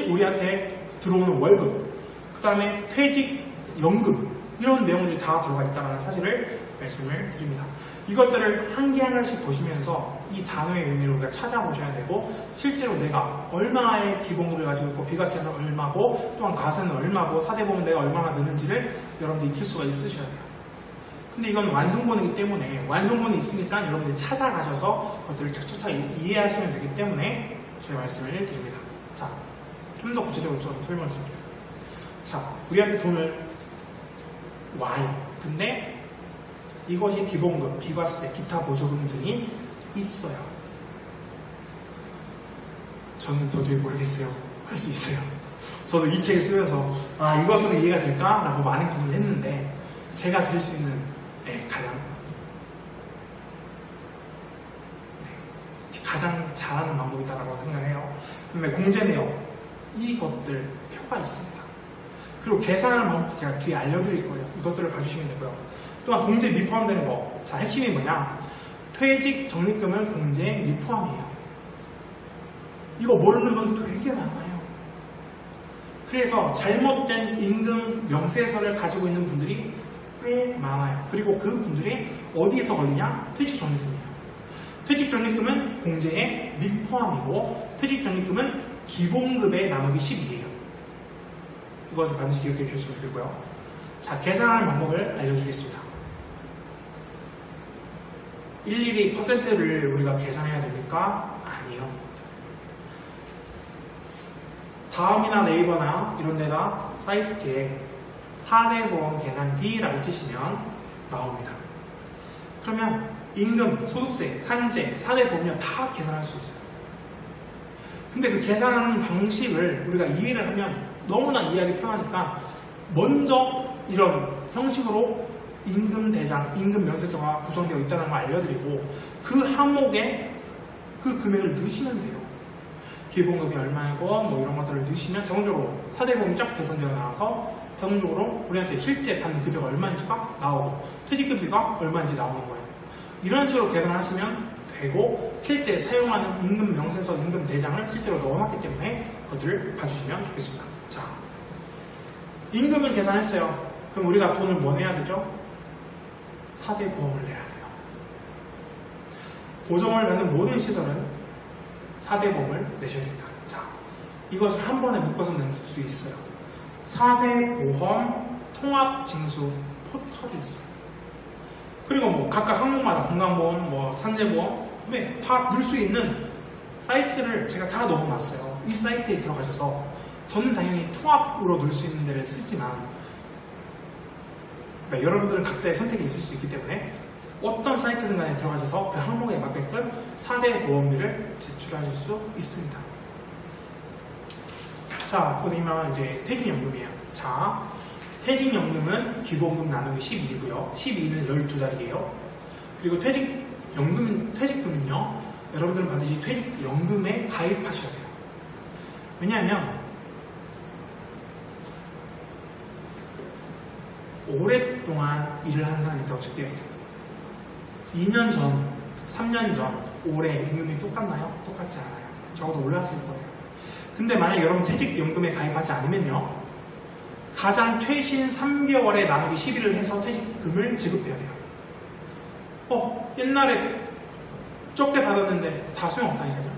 우리한테 들어오는 월급, 그 다음에 퇴직, 연금 이런 내용들이 다 들어가 있다는 사실을 말씀을 드립니다. 이것들을 한 개 하나씩 보시면서 이 단어의 의미를 우리가 찾아보셔야 되고, 실제로 내가 얼마의 기본급을 가지고 있고 비과세는 얼마고 또한 과세는 얼마고 4대 보험은 내가 얼마나 느는지를 여러분들이 익힐 수가 있으셔야 돼요. 근데 이건 완성본이기 때문에 완성본이 있으니까 여러분들이 찾아가셔서 그것들을 차차차 이해하시면 되기 때문에 제가 말씀을 드립니다. 자, 좀 더 구체적으로 좀 설명을 드릴게요. 자, 우리한테 돈을 와요. 근데 이것이 기본급, 비과세, 기타 보조금 등이 있어요. 저는 도저히 모르겠어요. 할 수 있어요. 저도 이 책을 쓰면서 이것으로 이해가 될까? 라고 많은 고민을 했는데, 제가 드릴 수 있는 가장 잘하는 방법이다라고 생각해요. 그다음에 공제 내용, 이것들 표가 있습니다. 그리고 계산하는 방법 제가 뒤에 알려드릴 거예요. 이것들을 봐주시면 되고요. 또한 공제 미포함되는 거, 자, 핵심이 뭐냐? 퇴직 적립금은 공제 미포함이에요. 이거 모르는 분 되게 많아요. 그래서 잘못된 임금 명세서를 가지고 있는 분들이 꽤 많아요. 그리고 그 분들이 어디에서 걸리냐? 퇴직 적립금이에요. 퇴직 적립금은 공제에 미포함이고, 퇴직 적립금은 기본급의 나누기 12예요. 이것을 반드시 기억해 주셨으면 좋겠고요. 자, 계산하는 방법을 알려드리겠습니다. 일일이 퍼센트를 우리가 계산해야 됩니까? 아니요. 다음이나 네이버나 이런 데다 사이트에 4대 보험 계산기라고 치시면 나옵니다. 그러면 임금, 소득세, 산재, 4대 보험료 다 계산할 수 있어요. 근데 그 계산하는 방식을 우리가 이해를 하면 너무나 이해하기 편하니까 먼저 이런 형식으로 임금 대장, 임금 명세서가 구성되어 있다는 걸 알려드리고, 그 항목에 그 금액을 넣으시면 돼요. 기본급이 얼마이고 뭐 이런 것들을 넣으시면 자동적으로 4대 보험이 쫙 계산되어 나와서 자동적으로 우리한테 실제 받는 급여가 얼마인지가 나오고 퇴직급여가 얼마인지 나오는 거예요. 이런 식으로 계산하시면 되고, 실제 사용하는 임금 명세서, 임금 대장을 실제로 넣어놨기 때문에 그것들을 봐주시면 좋겠습니다. 자, 임금을 계산했어요. 그럼 우리가 돈을 뭐 내야 되죠? 4대 보험을 내야 돼요. 보정을 받는 모든 시설은 4대 보험을 내셔야 됩니다. 자, 이것을 한 번에 묶어서 낼 수 있어요. 4대 보험 통합징수 포털이 있어요. 그리고 뭐 각각 항목마다 건강보험, 뭐 산재보험 다 넣을 수 있는 사이트를 제가 다 넣어놨어요. 이 사이트에 들어가셔서, 저는 당연히 통합으로 넣을 수 있는 데를 쓰지만, 그러니까 여러분들은 각자의 선택이 있을 수 있기 때문에 어떤 사이트든 간에 들어가셔서 그 항목에 맞게끔 4대 보험비를 제출하실 수 있습니다. 자, 보시면 이제 퇴직연금이에요. 자, 퇴직연금은 기본급 나누기 12이고요. 12는 12자리예요. 그리고 퇴직금은요, 여러분들은 반드시 퇴직연금에 가입하셔야 돼요. 왜냐하면 오랫동안 일을 하는 사람이 있다고 칠게요. 2년 전, 3년 전, 올해 임금이 똑같나요? 똑같지 않아요. 적어도 올랐을 거예요. 근데 만약 여러분 퇴직연금에 가입하지 않으면요, 가장 최신 3개월에 나누기 11을 해서 퇴직금을 지급해야 돼요. 옛날에 적게 받았는데 다 소용없다니까요.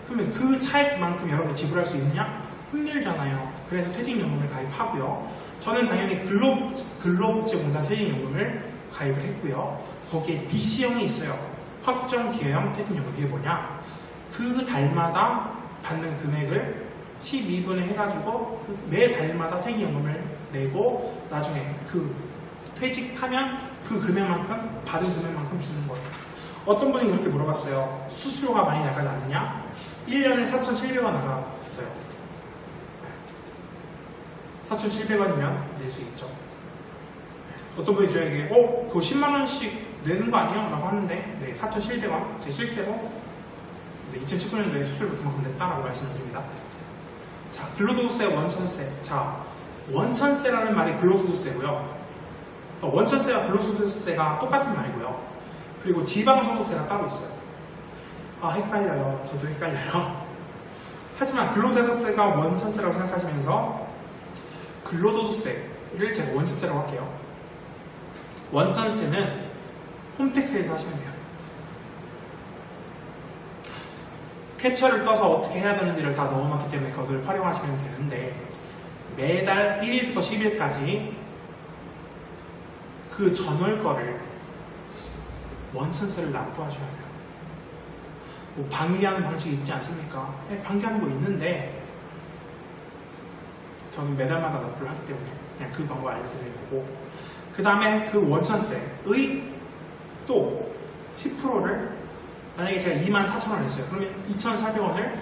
그러면 그 차액만큼 여러분이 지불할 수 있느냐? 힘들잖아요. 그래서 퇴직연금을 가입하고요. 저는 당연히 근로복지공단 퇴직연금을 가입을 했고요. 거기에 DC형이 있어요. 확정기여형 퇴직연금. 이게 뭐냐? 그 달마다 받는 금액을 12분에 해가지고 매 달마다 퇴직연금을 내고 나중에 그 퇴직하면 그 금액만큼 받은 금액만큼 주는 거예요. 어떤 분이 그렇게 물어봤어요. 수수료가 많이 나가지 않느냐? 1년에 4,700원 나갔어요. 4,700원이면 낼 수 있죠. 어떤 분이 저에게 그거 10만원씩 내는 거 아니에요? 라고 하는데 네, 4,700원 제 실제로 2019년도에 수수료가 그만큼 냈다라고 말씀을 드립니다. 자, 근로소득세, 원천세. 자, 원천세라는 말이 근로소득세고요. 원천세와 근로소득세가 똑같은 말이고요. 그리고 지방소득세가 따로 있어요. 헷갈려요. 저도 헷갈려요. 하지만 근로소득세가 원천세라고 생각하시면서 근로소득세를 제가 원천세라고 할게요. 원천세는 홈택스에서 하시면 돼요. 캡처를 떠서 어떻게 해야 되는지를 다 넣어놨기 때문에 그것을 활용하시면 되는데 매달 1일부터 10일까지 그 전월 거를 원천세를 납부하셔야 돼요. 뭐 방기하는 방식이 있지 않습니까? 방기하는 거 있는데 저는 매달마다 납부를 하기 때문에 그냥 그 방법 알려드리는 거고, 그 다음에 그 원천세의 또 10%를 만약에 제가 24,000원 했어요. 그러면 2,400원을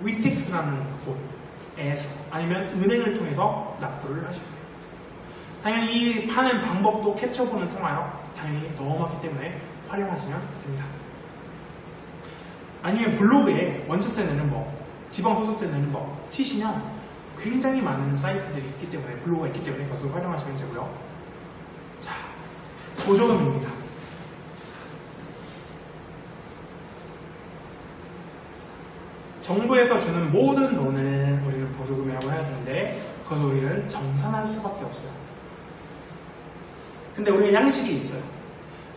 위텍스라는 곳에서 아니면 은행을 통해서 납부를 하시면 돼요. 당연히 이 파는 방법도 캡처본을 통하여 당연히 넣어놨기 때문에 활용하시면 됩니다. 아니면 블로그에 원천세 내는 법, 지방소득세 내는 법 치시면 굉장히 많은 사이트들이 있기 때문에, 블로그가 있기 때문에 그것을 활용하시면 되고요. 자, 보조금입니다. 정부에서 주는 모든 돈을 우리는 보조금이라고 해야 되는데 그것을 우리는 정산할 수밖에 없어요. 근데 우리가 양식이 있어요.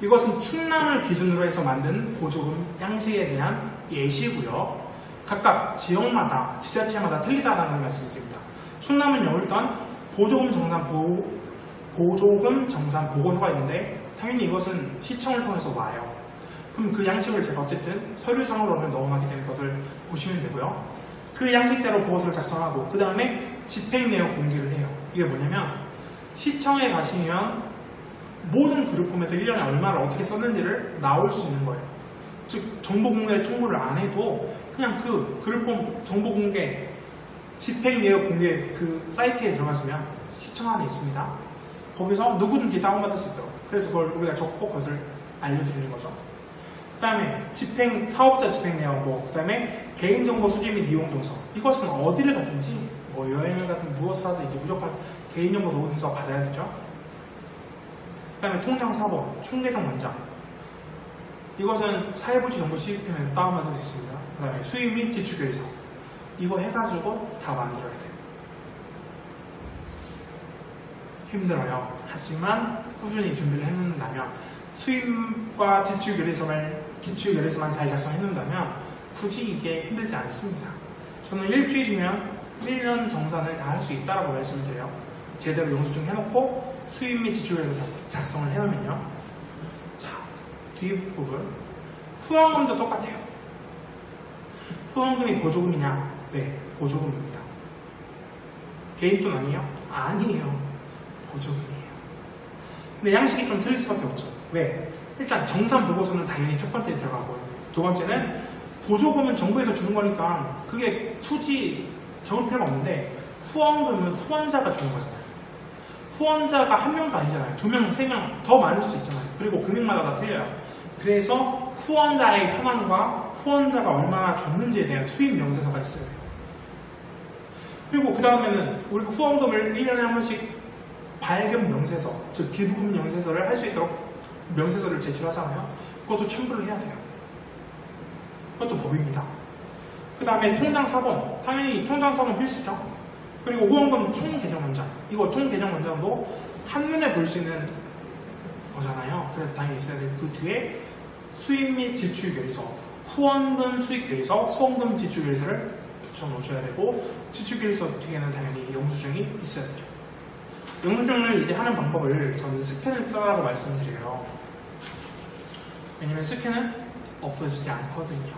이것은 충남을 기준으로 해서 만든 보조금 양식에 대한 예시고요. 각각 지역마다, 지자체마다 틀리다라는 걸 말씀드립니다. 충남은요, 일단 보조금 정산 보고서가 있는데 당연히 이것은 시청을 통해서 와요. 그럼 그 양식을 제가 어쨌든 서류상으로는 넣어놨기 때문에 그것을 보시면 되고요. 그 양식대로 보고서를 작성하고 그 다음에 집행 내역 공개를 해요. 이게 뭐냐면 시청에 가시면 모든 그룹폼에서 1년에 얼마를 어떻게 썼는지를 나올 수 있는 거예요. 즉 정보 공개 청구를 안 해도 그냥 그 그룹폼 정보 공개 집행 내역 공개 그 사이트에 들어가시면 시청 안에 있습니다. 거기서 누구든지 다운받을 수 있도록, 그래서 그걸 우리가 적고 그것을 알려드리는 거죠. 그 다음에 사업자 집행 내역고, 그 다음에 개인정보 수집 및 이용 동서. 이것은 어디를 가든지 뭐 여행을 가든 무엇을 하든 이제 무조건 개인정보 동서 받아야겠죠. 그 다음에 통장사본, 총계정 원장. 이것은 사회복지 정보 시스템에서 다운받을 수 있습니다. 그 다음에 수입 및 지출 결의서. 이거 해가지고 다 만들어야 돼요. 힘들어요. 하지만 꾸준히 준비를 해놓는다면, 수입과 지출 결의서만 잘 작성해놓는다면 굳이 이게 힘들지 않습니다. 저는 일주일이면 1년 정산을 다 할 수 있다고 말씀을 드려요. 제대로 영수증 해놓고 수입 및 지출 결의서 작성을 해놓으면요. 자, 뒷부분 후원금도 똑같아요. 후원금이 보조금이냐? 네, 보조금입니다. 개인 돈 아니에요? 아니에요. 보조금이에요. 근데 양식이 좀 틀릴 수밖에 없죠. 왜? 일단 정산 보고서는 당연히 첫 번째에 들어가고요. 두 번째는 보조금은 정부에서 주는 거니까 그게 굳이 적을 필요가 없는데, 후원금은 후원자가 주는 거잖아요. 후원자가 한 명도 아니잖아요. 2명, 3명 더 많을 수 있잖아요. 그리고 금액마다 다 틀려요. 그래서 후원자의 현황과 후원자가 얼마나 줬는지에 대한 수입 명세서가 있어요. 그리고 그 다음에는 우리가 후원금을 1년에 한 번씩 발급 명세서, 즉 기부금 명세서를 할 수 있도록 명세서를 제출하잖아요. 그것도 첨부를 해야 돼요. 그것도 법입니다. 그 다음에 통장사본, 당연히 통장사본 필수죠. 그리고 후원금 총계정원장, 이거 총계정원장도 한눈에 볼 수 있는 거잖아요. 그래서 당연히 있어야 돼요. 그 뒤에 수입 및 지출 결의서, 후원금 수익 결의서, 후원금 지출 결의서를 붙여 놓으셔야 되고, 지출 결의서 뒤에는 당연히 영수증이 있어야 되죠. 영수증을 이제 하는 방법을 저는 스캔을 써라고 말씀드려요. 왜냐면 스캔은 없어지지 않거든요.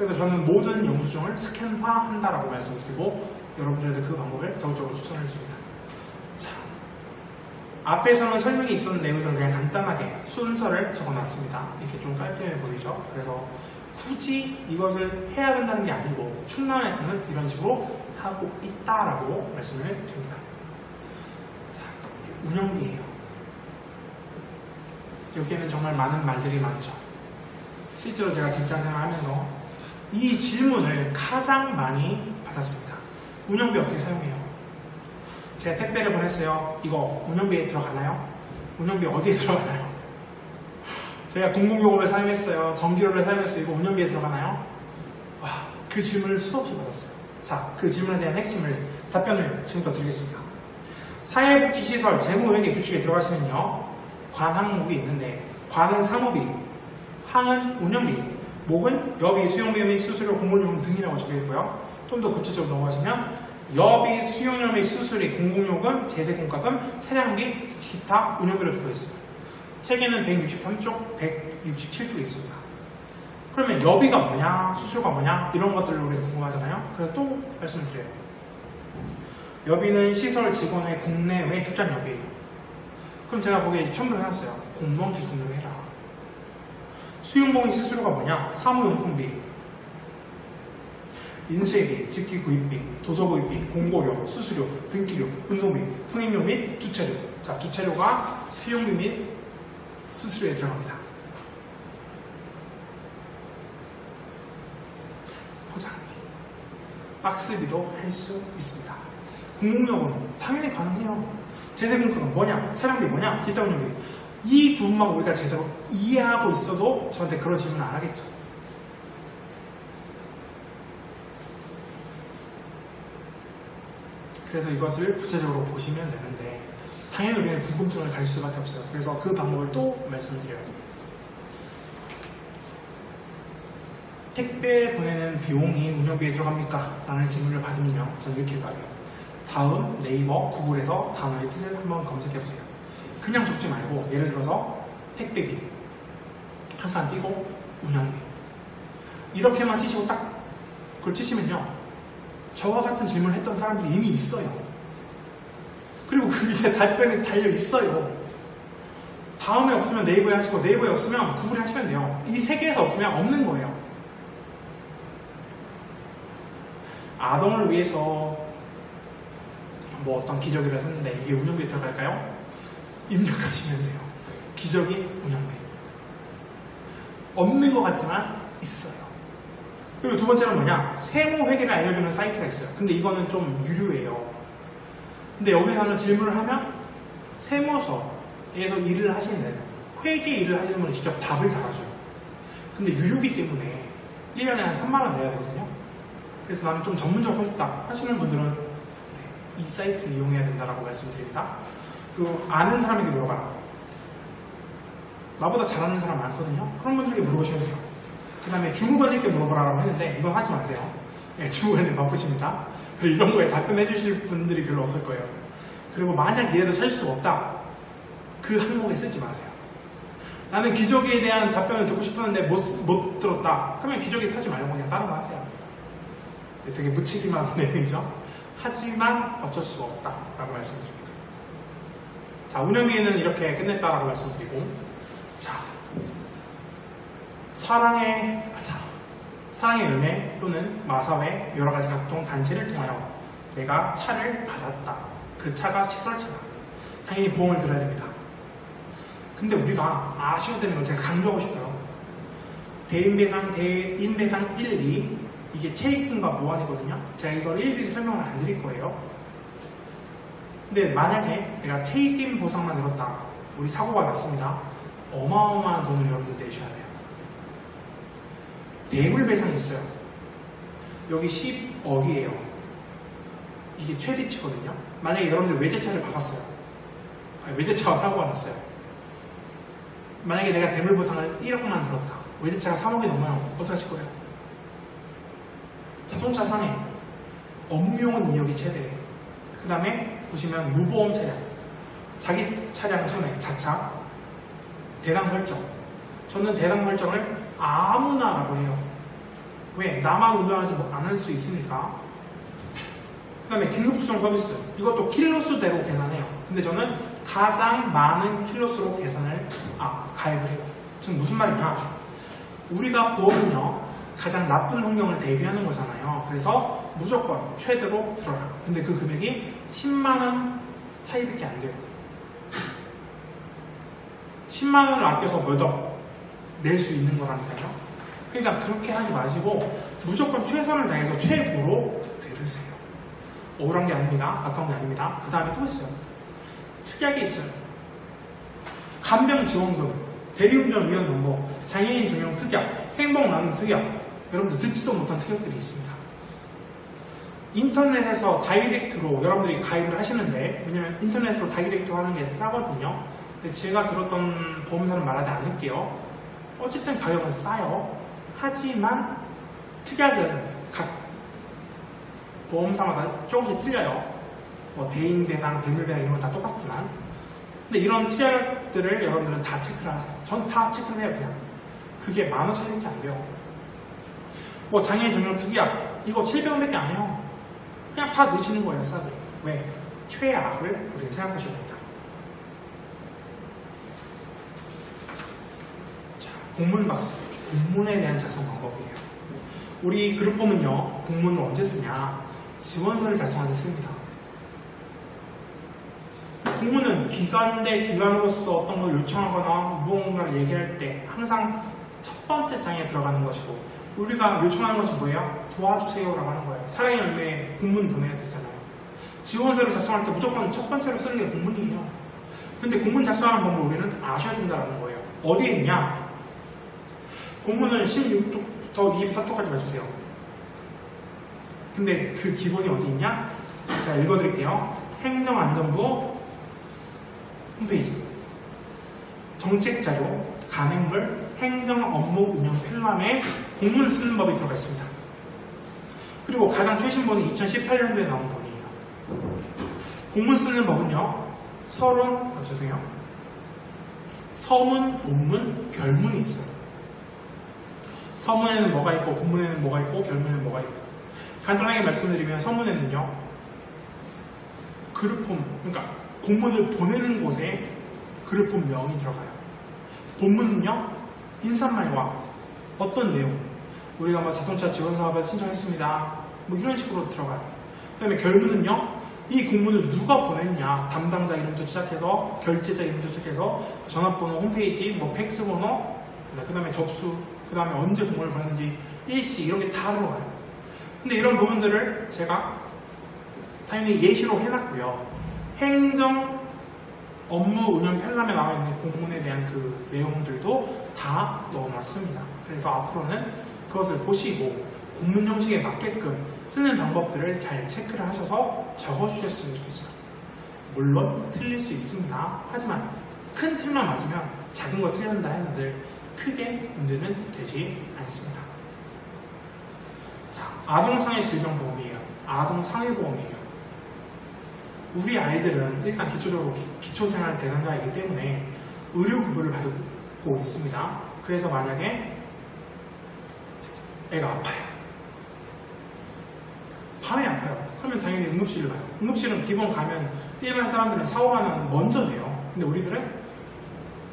그래서 저는 모든 영수증을 스캔화한다라고 말씀드리고 여러분들도 그 방법을 적극적으로 추천을 드립니다. 자, 앞에서는 설명이 있었는 내용들은 그냥 간단하게 순서를 적어놨습니다. 이렇게 좀 깔끔해 보이죠? 그래서 굳이 이것을 해야 된다는 게 아니고 충남에서는 이런 식으로 하고 있다라고 말씀을 드립니다. 자, 운영비예요. 여기에는 정말 많은 말들이 많죠. 실제로 제가 직장생활 하면서 이 질문을 가장 많이 받았습니다. 운영비 어떻게 사용해요? 제가 택배를 보냈어요. 이거 운영비에 들어가나요? 운영비 어디에 들어가나요? 제가 공공요금을 사용했어요. 전기료를 사용했어요. 이거 운영비에 들어가나요? 와, 그 질문을 수없이 받았어요. 자, 그 질문에 대한 답변을 지금부터 드리겠습니다. 사회복지시설 재무회계 규칙에 들어가시면요. 관 항목이 있는데 관은 사무비, 항은 운영비, 목은 여비, 수용비 및 수수료, 공공요금 등이라고 적혀있고요. 좀 더 구체적으로 넘어가시면 여비, 수용료 및 수수료, 공공요금, 제세공과금, 차량비, 기타, 운영비로 적혀있어요. 책에는 163쪽, 167쪽에 있습니다. 그러면 여비가 뭐냐, 수수료가 뭐냐 이런 것들을 우리가 궁금하잖아요. 그래서 또 말씀을 드려요. 여비는 시설 직원의 국내외 출장 여비예요. 그럼 제가 거기에 첨부를 해놨어요. 공무원 기준으로 해라. 수용공인 수수료가 뭐냐? 사무용품비, 인쇄비, 직기구입비, 도서구입비, 공고료, 수수료, 등기료, 운송비, 통행료 및 주차료. 자, 주차료가 수용비 및 수수료에 들어갑니다. 포장비, 박스비도 할 수 있습니다. 공공요금 당연히 가능해요. 제세공과금 뭐냐? 차량비 뭐냐? 기타 운영비. 이 부분만 우리가 제대로 이해하고 있어도 저한테 그런 질문 안 하겠죠. 그래서 이것을 구체적으로 보시면 되는데 당연히 우리는 궁금증을 가질 수밖에 없어요. 그래서 그 방법을 또 말씀드려요. 택배 보내는 비용이 운영비에 들어갑니까? 라는 질문을 받으면요. 저는 이렇게 말해요. 다음 네이버, 구글에서 단어의 뜻을 한번 검색해보세요. 그냥 적지 말고 예를 들어서 택배비 한 칸 띄고 운영비 이렇게만 치시고 딱 그걸 치시면요. 저와 같은 질문을 했던 사람들이 이미 있어요. 그리고 그 밑에 답변이 달려 있어요. 다음에 없으면 네이버에 하시고 네이버에 없으면 구글에 하시면 돼요. 이 세 개에서 없으면 없는 거예요. 아동을 위해서 뭐 어떤 기저귀를 샀는데 이게 운영비에 들어갈까요? 입력하시면 돼요. 기저귀 운영비. 없는 것 같지만 있어요. 그리고 두 번째는 뭐냐? 세무회계를 알려주는 사이트가 있어요. 근데 이거는 좀 유료예요. 근데 여기서는 질문을 하면 세무서에서 일을 하시는 회계 일을 하시는 분이 직접 답을 달아줘요. 근데 유료기 때문에 1년에 한 3만원 내야 되거든요. 그래서 나는 좀 전문적으로 하고 싶다 하시는 분들은 이 사이트를 이용해야 된다고 말씀드립니다. 그 아는 사람에게 물어봐라. 나보다 잘하는 사람 많거든요. 그런 분들에게 물어보시면 돼요. 그 다음에 주무관님께 물어보라고 했는데 이건 하지 마세요. 네, 주무관님 바쁘십니다. 이런 거에 답변해 주실 분들이 별로 없을 거예요. 그리고 만약 얘도 찾을 수가 없다. 그 항목에 쓰지 마세요. 나는 기저귀에 대한 답변을 듣고 싶었는데 못 들었다. 그러면 기저귀 사지 말고 그냥 다른 거 하세요. 되게 무책임한 내용이죠. 하지만 어쩔 수가 없다라고 말씀드립니다. 자, 운영비는 이렇게 끝냈다라고 말씀드리고, 자, 사랑의 열매 또는 마사회 여러 가지 각종 단체를 통하여 내가 차를 받았다. 그 차가 시설차다. 당연히 보험을 들어야 됩니다. 근데 우리가 아셔야 되는 건 제가 강조하고 싶어요. 대인배상, 대인배상 1, 2 이게 체익금과 무한이거든요. 제가 이걸 일일이 설명을 안 드릴 거예요. 근데 만약에 내가 체익금 보상만 들었다. 우리 사고가 났습니다. 어마어마한 돈을 여러분들 내셔야 돼요. 대물배상이 있어요. 여기 10억이에요. 이게 최대치거든요. 만약에 여러분들 외제차를 박았어요. 외제차가 사고가 났어요. 만약에 내가 대물보상을 1억만 들었다. 외제차가 3억이 넘어요. 어떻게 하실 거예요? 자동차 상해. 업무용은 2억이 최대예요. 그 다음에 보시면 무보험 차량. 자기 차량 손해, 자차. 대상 설정. 저는 대상 설정을 아무나라고 해요. 왜? 나만 운전하지 안 할 수 있으니까. 그 다음에 긴급수송 서비스. 이것도 킬로수대로 계산해요. 근데 저는 가장 많은 킬로수로 가입을 해요. 지금 무슨 말이냐? 우리가 보험은요, 가장 나쁜 환경을 대비하는 거잖아요. 그래서 무조건 최대로 들어라. 근데 그 금액이 10만원 차이밖에 안 돼요. 10만원을 아껴서 몇 억 낼 수 있는 거라니까요. 그러니까 그렇게 하지 마시고 무조건 최선을 다해서 최고로 들으세요. 억울한 게 아닙니다. 아까운 게 아닙니다. 그 다음에 또 있어요. 특이하게 있어요. 간병지원금, 대리운전 위험 정보, 장애인 전용 특약, 행복 나눔 특약. 여러분들 듣지도 못한 특약들이 있습니다. 인터넷에서 다이렉트로 여러분들이 가입을 하시는데, 왜냐면 인터넷으로 다이렉트로 하는 게 싸거든요. 근데 제가 들었던 보험사는 말하지 않을게요. 어쨌든 가격은 싸요. 하지만 특약은 각 보험사마다 조금씩 틀려요. 뭐 대인 배상, 대물 배상 이런 거 다 똑같지만. 근데 이런 특약들을 여러분들은 다 체크를 하세요. 전 다 체크를 해요, 그냥. 그게 10,000원 차이밖에 안 돼요. 뭐 장애인 전용 특약 이거 700원밖에 안 해요. 그냥 다 넣으시는 거예요, 싸게. 왜? 최악을 우리가 생각하셔야 됩니다. 자, 공문 박스. 공문에 대한 작성 방법이에요. 우리 그룹홈은요, 공문을 언제 쓰냐? 지원서를 작성할 때 씁니다. 공문은 기관 대 기관으로서 어떤 걸 요청하거나 무언가를 얘기할 때 항상 첫 번째 장에 들어가는 것이고, 우리가 요청하는 것이 뭐예요? 도와주세요라고 하는 거예요. 사랑의 열매에 공문 보내야 되잖아요. 지원서를 작성할 때 무조건 첫 번째로 쓰는 게 공문이에요. 근데 공문 작성하는 방법을 우리는 아셔야 된다는 거예요. 어디에 있냐? 공문은 16쪽부터 24쪽까지 봐주세요. 근데 그 기본이 어디 있냐? 제가 읽어드릴게요. 행정안전부 홈페이지. 정책자료, 간행물, 행정업무운영 편람에 공문 쓰는 법이 들어가 있습니다. 그리고 가장 최신 본이 2018년도에 나온 본이에요. 공문 쓰는 법은요, 서문, 본문, 결문이 있어요. 서문에는 뭐가 있고, 본문에는 뭐가 있고, 결문에는 뭐가 있고. 간단하게 말씀드리면 서문에는요, 그룹홈, 그러니까 공문을 보내는 곳에 그룹홈 명이 들어가요. 본문은요, 인사말과 어떤 내용, 우리가 뭐 자동차 지원 사업에 신청했습니다, 뭐 이런 식으로 들어가요. 그 다음에 결문은요, 이 공문을 누가 보냈냐, 담당자 이름부터 시작해서 결제자 이름부터 시작해서 전화번호, 홈페이지, 뭐 팩스 번호, 그 다음에 접수, 그 다음에 언제 공문을 보냈는지 일시 이런 게 다 들어가요. 근데 이런 부분들을 제가 당연히 예시로 해놨고요. 행정 업무 운영 편람에 나와 있는 공문에 대한 그 내용들도 다 넣어놨습니다. 그래서 앞으로는 그것을 보시고 공문 형식에 맞게끔 쓰는 방법들을 잘 체크를 하셔서 적어주셨으면 좋겠어요. 물론 틀릴 수 있습니다. 하지만 큰 틀만 맞으면 작은 거 틀린다 했는데 크게 문제는 되지 않습니다. 자, 아동상해 질병보험이에요. 아동상해보험이에요. 우리 아이들은 일단 기초적으로 기초생활 대상자이기 때문에 의료급여를 받고 있습니다. 그래서 만약에 애가 아파요. 밤에 아파요. 그러면 당연히 응급실을 가요. 응급실은 기본 가면 일반 사람들은 4, 5만 원 먼저 내요. 근데 우리들은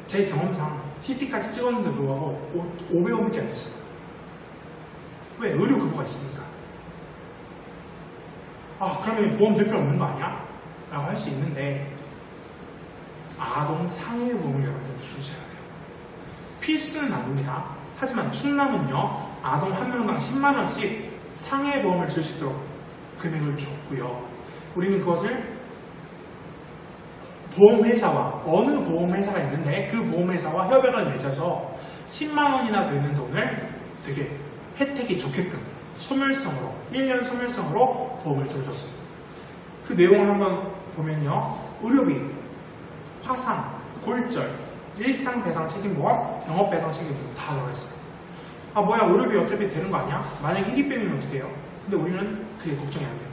제 경험상 CT까지 찍었는데 불구하고 500원밖에 안 냈어요. 왜? 의료급여가 있으니까. 아, 그러면 보험 들 필요 없는 거 아니야? 라고 할 수 있는데 아동 상해보험을 여러분들 들으셔야 돼요. 필수는 아닙니다. 하지만 충남은요, 아동 한 명당 10만원씩 상해보험을 줄 수 있도록 금액을 줬고요. 우리는 그것을 보험회사와 어느 보험회사가 있는데 그 보험회사와 협약을 맺어서 10만원이나 되는 돈을 되게 혜택이 좋게끔 소멸성으로 1년 소멸성으로 보험을 들어줬습니다. 그 내용을 한번 보면요, 의료비, 화상, 골절, 일상배상 책임보험, 영업배상 책임보험 다 들어있어요. 아 뭐야, 의료비 어차피 되는 거 아니야? 만약에 희귀병이면 어떻게 해요? 근데 우리는 그게 걱정이 안 돼요.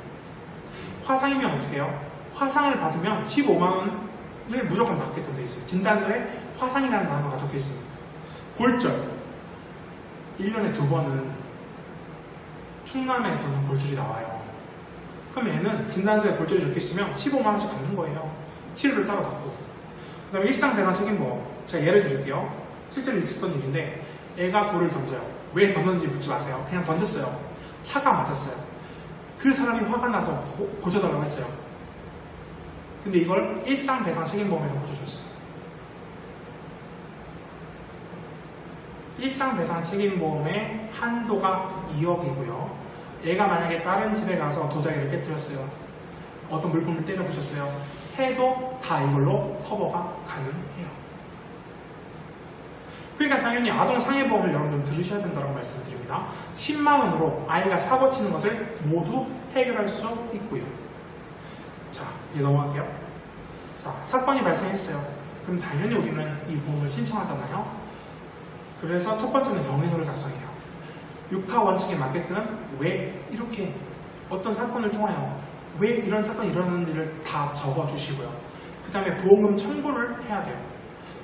화상이면 어떻게 해요? 화상을 받으면 15만원을 무조건 받게끔 되어 있어요. 진단서에 화상이라는 단어가 적혀 있습니다. 골절, 1년에 2번은 충남에서는 골절이 나와요. 그럼 얘는 진단서에 골절이 적혀있으면 15만원씩 받는 거예요. 치료를 따로 받고. 그 다음에 일상배상 책임보험. 제가 예를 드릴게요. 실제로 있었던 일인데 애가 돌을 던져요. 왜 던졌는지 묻지 마세요. 그냥 던졌어요. 차가 맞았어요. 그 사람이 화가 나서 고쳐달라고 했어요. 근데 이걸 일상배상 책임보험에서 고쳐줬어요. 일상배상 책임보험의 한도가 2억이고요. 얘가 만약에 다른 집에 가서 도자기를 깨뜨렸어요. 어떤 물품을 때려 부셨어요. 해도 다 이걸로 커버가 가능해요. 그러니까 당연히 아동상해보험을 여러분들 들으셔야 된다고 말씀드립니다. 10만원으로 아이가 사고 치는 것을 모두 해결할 수 있고요. 자, 이제 넘어갈게요. 자, 사건이 발생했어요. 그럼 당연히 우리는 이 보험을 신청하잖아요. 그래서 첫 번째는 정의서를 작성해요. 육하 원칙에 맞게끔 왜 이렇게 어떤 사건을 통하여 왜 이런 사건이 일어났는지를 다 적어주시고요. 그 다음에 보험금 청구를 해야 돼요.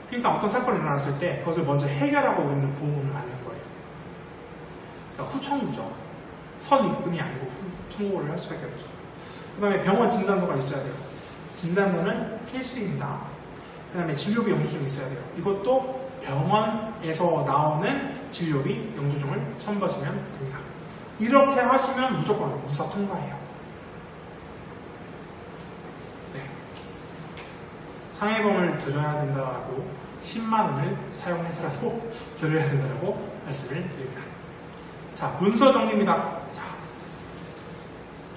그러니까 어떤 사건이 일어났을 때 그것을 먼저 해결하고 있는 보험금을 받는 거예요. 그러니까 후청구죠. 선입금이 아니고 후청구를 할 수밖에 없죠. 그 다음에 병원 진단서가 있어야 돼요. 진단서는 필수입니다. 그 다음에 진료비 영수증이 있어야 돼요. 이것도 병원에서 나오는 진료비 영수증을 첨부하시면 됩니다. 이렇게 하시면 무조건 무사 통과해요. 네. 상해보험을 들어야 된다고 10만원을 사용해서라도 들어야 된다고 말씀을 드립니다. 자, 문서 정리입니다. 자,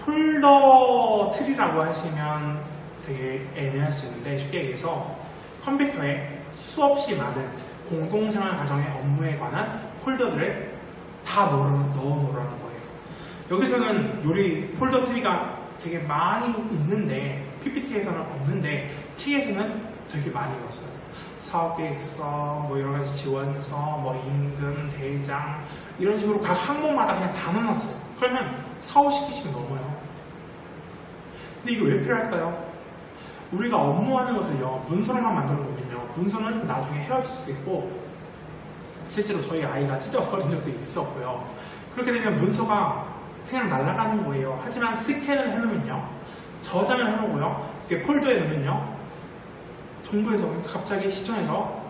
폴더 트리라고 하시면 되게 애매할 수 있는데 쉽게 얘기해서 컴퓨터에 수없이 많은 공동생활 과정의 업무에 관한 폴더들을 다 넣어놓으라는 거예요. 여기서는 요리 폴더 트리가 되게 많이 있는데 PPT에서는 없는데 책에서는 되게 많이 넣었어요. 사업계획서, 뭐 여러가지 지원서, 뭐 임금, 대장 이런 식으로 각 항목마다 그냥 다 넣어놨어요. 그러면 4-50개씩 넘어요. 근데 이게 왜 필요할까요? 우리가 업무하는 것을요, 문서로만 만들어 놓으면요, 문서는 나중에 헤어질 수도 있고, 실제로 저희 아이가 찢어버린 적도 있었고요. 그렇게 되면 문서가 그냥 날아가는 거예요. 하지만 스캔을 해놓으면요, 저장을 해놓고요, 이렇게 폴더에 넣으면요, 정부에서 갑자기 시청에서,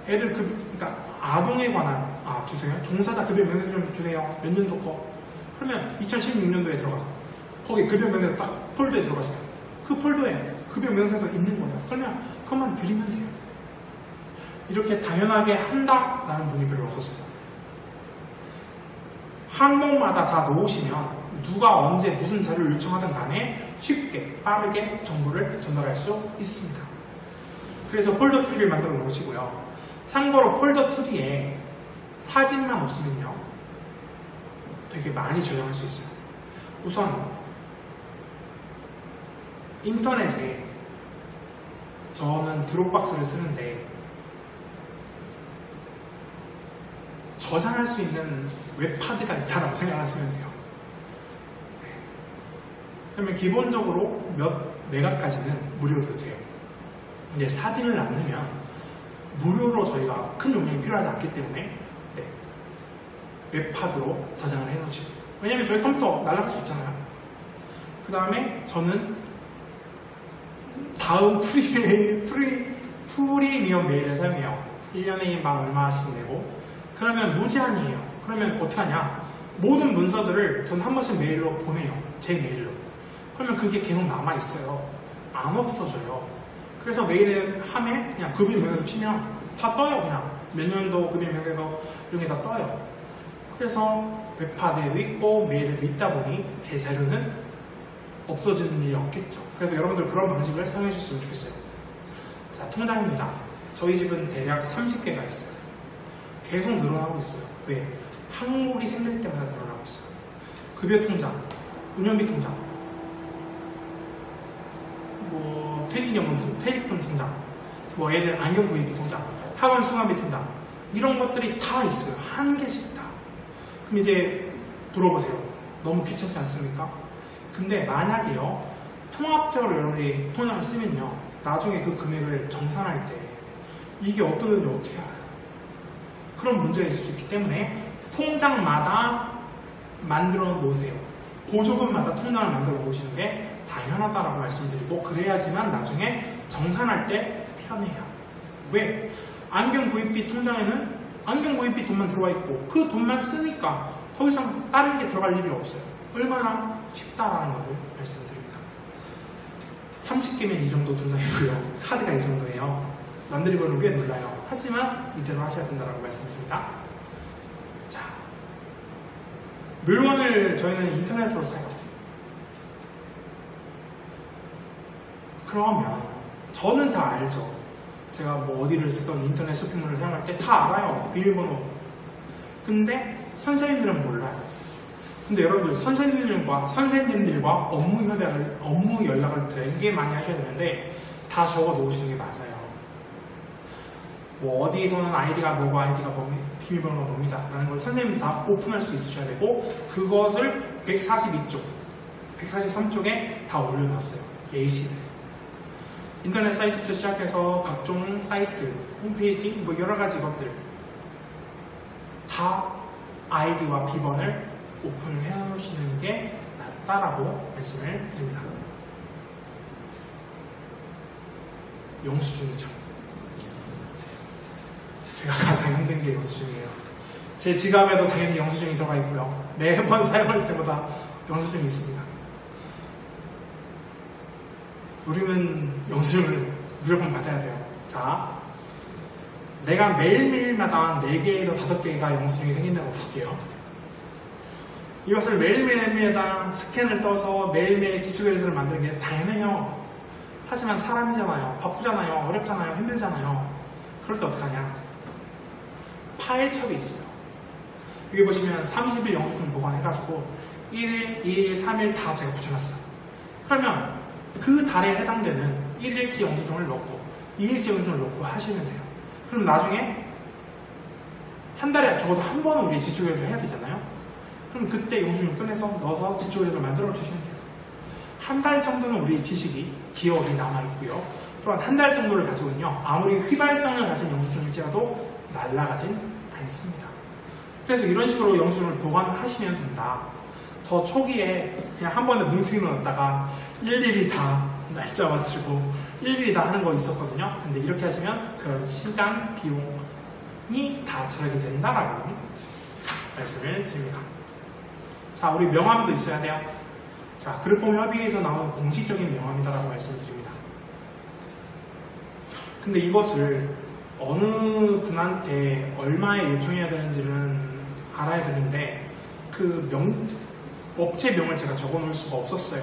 애들 그러니까 아동에 관한, 주세요. 종사자 급여 명세 좀 주세요. 몇 년도 거. 그러면 2016년도에 들어가서, 거기 급여 명세 딱 폴더에 들어가시면, 그 폴더에 급여 명세서 있는 거예요. 그러면 그것만 드리면 돼요. 이렇게 당연하게 한다라는 분이 별로 없었어요. 항목마다 다 놓으시면 누가 언제 무슨 자료를 요청하든 간에 쉽게 빠르게 정보를 전달할 수 있습니다. 그래서 폴더 트리를 만들어 놓으시고요. 참고로 폴더 트리에 사진만 없으면요, 되게 많이 저장할 수 있어요. 우선 인터넷에 저는 드롭박스를 쓰는데 저장할 수 있는 웹하드가 있다라고 생각하시면 돼요. 네. 그러면 기본적으로 몇 메가까지는 무료로 돼요. 이제 사진을 안 넣으면 무료로 저희가 큰 용량이 필요하지 않기 때문에 네. 웹하드로 저장을 해놓으시고, 왜냐면 저희 컴퓨터 날아갈 수 있잖아요. 그 다음에 저는 다음 프리미엄 메일을 사용해요. 1년에 만 얼마씩 내고. 그러면 무제한이에요. 그러면 어떻게 하냐, 모든 문서들을 전 한 번씩 메일로 보내요. 제 메일로. 그러면 그게 계속 남아있어요. 안 없어져요. 그래서 메일에 함에 그냥 급여 명세서 치면 다 떠요. 그냥 몇 년도 급여 명세서 이런 게 다 떠요. 그래서 웹하드에도 있고 메일에도 있다 보니 제 자료는 없어지는 일이 없겠죠. 그래서 여러분들 그런 방식을 사용해 주셨으면 좋겠어요. 자, 통장입니다. 저희 집은 대략 30개가 있어요. 계속 늘어나고 있어요. 왜? 항목이 생길 때마다 늘어나고 있어요. 급여 통장, 운영비 통장, 뭐 퇴직금 통장, 뭐 애들 안경 구입비 통장, 학원 수강비 통장, 이런 것들이 다 있어요. 한 개씩 다. 그럼 이제 물어보세요. 너무 귀찮지 않습니까? 근데 만약에요, 통합적으로 여러분이 통장을 쓰면요, 나중에 그 금액을 정산할 때 이게 어떤 건지 어떻게 알아요? 그런 문제가 있을 수 있기 때문에 통장마다 만들어 놓으세요. 보조금마다 통장을 만들어 놓으시는 게 당연하다라고 말씀드리고, 그래야지만 나중에 정산할 때 편해요. 왜? 안경 구입비 통장에는 안경 구입비 돈만 들어와 있고 그 돈만 쓰니까 더 이상 다른 게 들어갈 일이 없어요. 얼마나 쉽다라는 것을 말씀드립니다. 30개면 이 정도 돈이고요. 카드가 이 정도예요. 남들이 보는 꽤 놀라요. 하지만 이대로 하셔야 된다고 말씀드립니다. 자, 물건을 저희는 인터넷으로 사요. 그러면 저는 다 알죠. 제가 뭐 어디를 쓰던 인터넷 쇼핑몰을 사용할 때 다 알아요. 비밀번호. 근데 선생님들은 몰라요. 근데 여러분들 선생님들과 업무 연락을 되게 많이 하셔야 되는데 다 적어 놓으시는 게 맞아요. 뭐 어디에서는 아이디가 뭐고 아이디가 비밀번호가 뭡니다 라는 걸 선생님이 다 오픈할 수 있으셔야 되고, 그것을 142쪽, 143쪽에 다 올려놨어요. 예시를. 인터넷 사이트부터 시작해서 각종 사이트, 홈페이지, 뭐 여러가지 것들 다 아이디와 비번을 오픈해 놓으시는 게 낫다라고 말씀을 드립니다. 영수증이죠. 제가 가장 힘든 게 영수증이에요. 제 지갑에도 당연히 영수증이 들어가 있고요. 매번 사용할 때마다 영수증이 있습니다. 우리는 영수증을 무조건 받아야 돼요. 자, 내가 매일매일마다 4개에서 5개가 영수증이 생긴다고 볼게요. 이것을 매일매일마다 스캔을 떠서 매일매일 기초계획서를 만드는 게 당연해요. 하지만 사람이잖아요. 바쁘잖아요. 어렵잖아요. 힘들잖아요. 그럴 때 어떡하냐? 파일첩이 있어요. 여기 보시면 30일 영수증 보관해가지고 1일, 2일, 3일 다 제가 붙여놨어요. 그러면 그 달에 해당되는 1일치 영수증을 넣고 2일치 영수증을 넣고 하시면 돼요. 그럼 나중에 한 달에 적어도 한 번은 우리 지출계획을 해야 되잖아요. 그럼 그때 영수증을 꺼내서 넣어서 지출계획을 만들어 주시면 돼요. 한 달 정도는 우리 지식이, 기억이 남아있고요. 또한 한 달 정도를 가지고는요, 아무리 휘발성을 가진 영수증일지라도 날아가진 않습니다. 그래서 이런 식으로 영수증을 보관하시면 된다. 저 초기에 그냥 한 번에 뭉텅이로 넣었다가 일일이 다 날짜 맞추고 일일이 다 하는 거 있었거든요. 근데 이렇게 하시면 그런 시간, 비용이 다 절약이 된다라고 말씀을 드립니다. 자, 우리 명함도 있어야 돼요. 자, 그룹홈 협의회에서 나오는 공식적인 명함이다라고 말씀드립니다. 근데 이것을 어느 분한테 얼마에 요청해야 되는지는 알아야 되는데 그 업체명을 제가 적어놓을 수가 없었어요.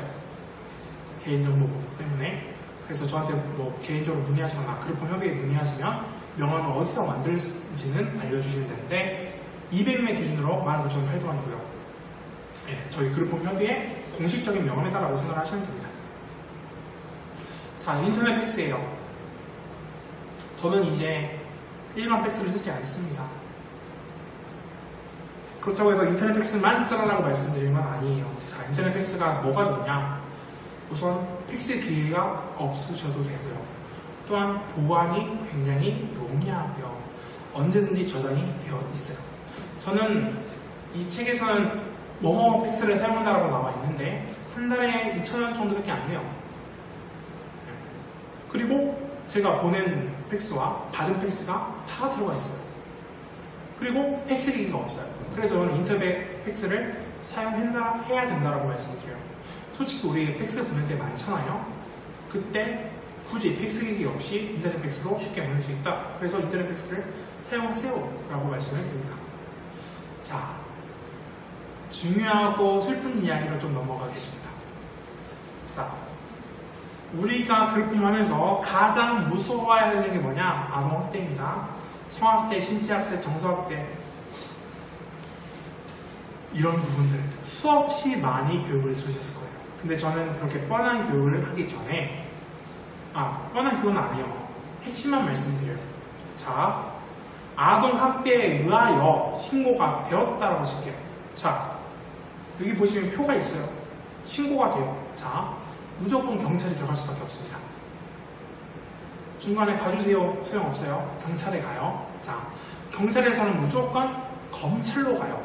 개인정보 보호 때문에. 그래서 저한테 뭐 개인적으로 문의하시거나 그룹홈 협의회에 문의하시면 명함을 어디서 만들지는 알려주시면 되는데 200명 기준으로 19,800원이고요. 네, 저희 그룹홈 협의회 공식적인 명함이다라고 생각하시면 됩니다. 자, 인터넷 팩스예요. 저는 이제 일반 팩스를 쓰지 않습니다. 그렇다고 해서 인터넷 팩스만 쓰라고 말씀드리는 건 아니에요. 자, 인터넷 팩스가 뭐가 좋냐? 우선 팩스 기계가 없으셔도 되고요. 또한 보안이 굉장히 용이하고요. 언제든지 저장이 되어 있어요. 저는 이 책에서는 뭐뭐 팩스를 사용한다고 나와 있는데 한 달에 2,000원 정도밖에 안 돼요. 그리고 제가 보낸 팩스와 받은 팩스가 다 들어가 있어요. 그리고 팩스 기기가 없어요. 그래서 저는 인터넷 팩스를 사용해야 된다고 말씀드려요. 솔직히 우리 팩스 보낼 때 많잖아요. 그때 굳이 팩스 기기 없이 인터넷 팩스로 쉽게 보낼 수 있다. 그래서 인터넷 팩스를 사용하세요 라고 말씀을 드립니다. 자, 중요하고 슬픈 이야기로 좀 넘어가겠습니다. 자, 우리가 그룹홈 하면서 가장 무서워해야 되는 게 뭐냐? 아동학대입니다. 성학대, 신체학대, 정서학대 이런 부분들 수없이 많이 교육을 들으셨을 거예요. 근데 저는 그렇게 뻔한 교육을 하기 전에 뻔한 교육은 아니에요. 핵심만 말씀드려요. 자, 아동학대에 의하여 신고가 되었다라고 칠게요. 자, 여기 보시면 표가 있어요. 신고가 돼요. 자, 무조건 경찰이 들어갈 수밖에 없습니다. 중간에 봐주세요. 소용없어요. 경찰에 가요. 자, 경찰에서는 무조건 검찰로 가요.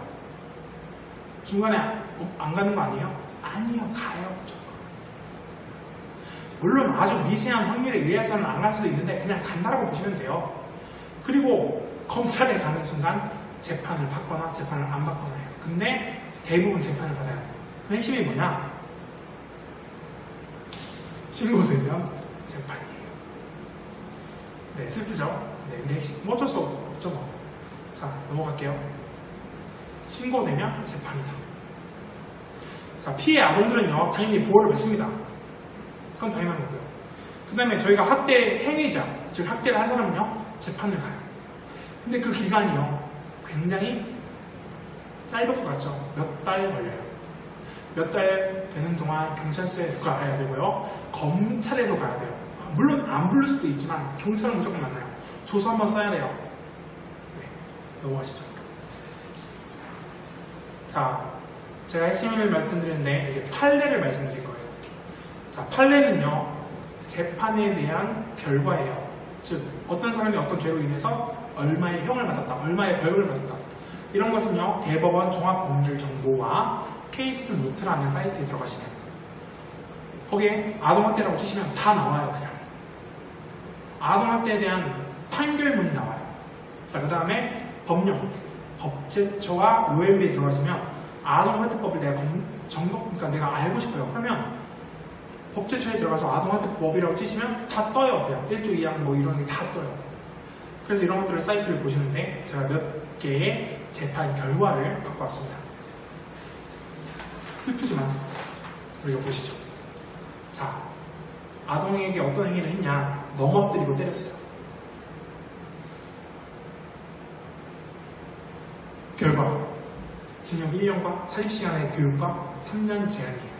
중간에 안 가는 거 아니에요? 아니요, 가요. 무조건. 물론 아주 미세한 확률에 의해서는 안 갈 수도 있는데 그냥 간다라고 보시면 돼요. 그리고 검찰에 가는 순간 재판을 받거나 재판을 안 받거나 해요. 근데 대부분 재판을 받아요. 그 핵심이 뭐냐? 신고되면 재판이에요. 네, 슬프죠? 네, 근데 핵심, 뭐 어쩔 수 없죠, 뭐. 자, 넘어갈게요. 신고되면 재판이다. 자, 피해 아동들은요, 당연히 보호를 받습니다. 그건 당연한 거고요. 그 다음에 저희가 학대 행위자, 즉 학대를 한 사람은요, 재판을 가요. 근데 그 기간이요, 굉장히 짧을 것 같죠? 몇 달 걸려요. 몇 달 되는 동안 경찰서에도 가야 되고요, 검찰에도 가야 돼요. 물론 안 부를 수도 있지만 경찰은 무조건 만나요. 조서 한번 써야 돼요. 네, 넘어가시죠. 자, 제가 핵심을 말씀드렸는데 이게 판례를 말씀드릴 거예요. 자, 판례는요, 재판에 대한 결과예요. 즉, 어떤 사람이 어떤 죄로 인해서 얼마의 형을 받았다, 얼마의 벌금을 받았다. 이런 것은요, 대법원 종합범죄정보와 케이스 노트라는 사이트에 들어가시면 거기에 아동학대라고 치시면 다 나와요. 그냥 아동학대에 대한 판결문이 나와요. 자, 그 다음에 법령, 법제처와 OMB에 들어가시면 아동학대법을 내가 그러니까 내가 알고 싶어요. 그러면 법제처에 들어가서 아동학대법이라고 치시면 다 떠요. 그냥 1조 2항 뭐 이런 게 다 떠요. 그래서 이런 것들을 사이트를 보시는데 제가 몇 개의 재판 결과를 갖고 왔습니다. 슬프지만 우리가 보시죠. 자, 아동에게 어떤 행위를 했냐? 넘어뜨리고 때렸어요. 결과 징역 1년과 40시간의 교육과 3년 제한이에요.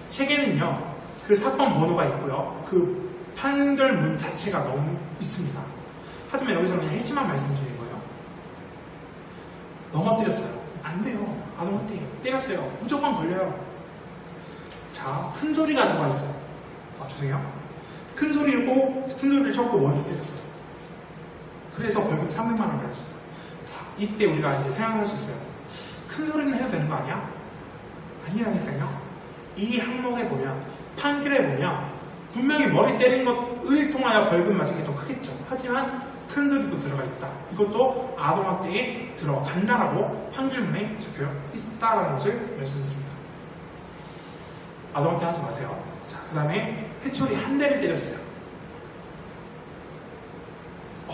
책에는요, 그 사건 번호가 있고요, 그 판결문 자체가 너무 있습니다. 하지만 여기서 그냥 핵심만 말씀드리는 거예요. 넘어뜨렸어요. 안 돼요. 아동한테 때렸어요. 무조건 걸려요. 자, 큰 소리가 들어가 있어요. 주세요. 큰 소리를 쳤고 머리를 때렸어요. 그래서 벌금 300만 원 받았어요. 자, 이때 우리가 이제 생각할 수 있어요. 큰 소리는 해도 되는 거 아니야? 아니라니까요. 이 항목에 보면, 판결에 보면 분명히 머리 때린 것을 통하여 벌금 맞은 게 더 크겠죠. 하지만 큰 소리도 들어가 있다. 이것도 아동학대에 들어간다라고 판결문에 적혀 있다라는 것을 말씀드립니다. 아동학대 하지 마세요. 자, 그 다음에 회초리 한 대를 때렸어요.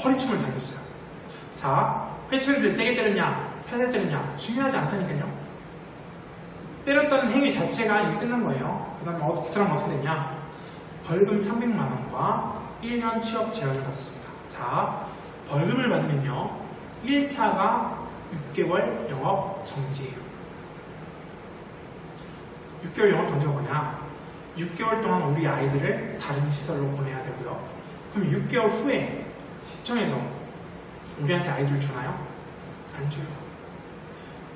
허리춤을 당겼어요. 자, 회초리를 세게 때렸냐, 살살 때렸냐 중요하지 않다니까요. 때렸다는 행위 자체가 이미 끝난 거예요. 그 다음에 그 사람은 어떻게 됐냐? 벌금 300만 원과 1년 취업 제한을 받았습니다. 자, 벌금을 받으면요, 1차가 6개월 영업 정지예요. 6개월 영업 정지가 뭐냐? 6개월 동안 우리 아이들을 다른 시설로 보내야 되고요. 그럼 6개월 후에 시청에서 우리한테 아이들을 주나요? 안 줘요.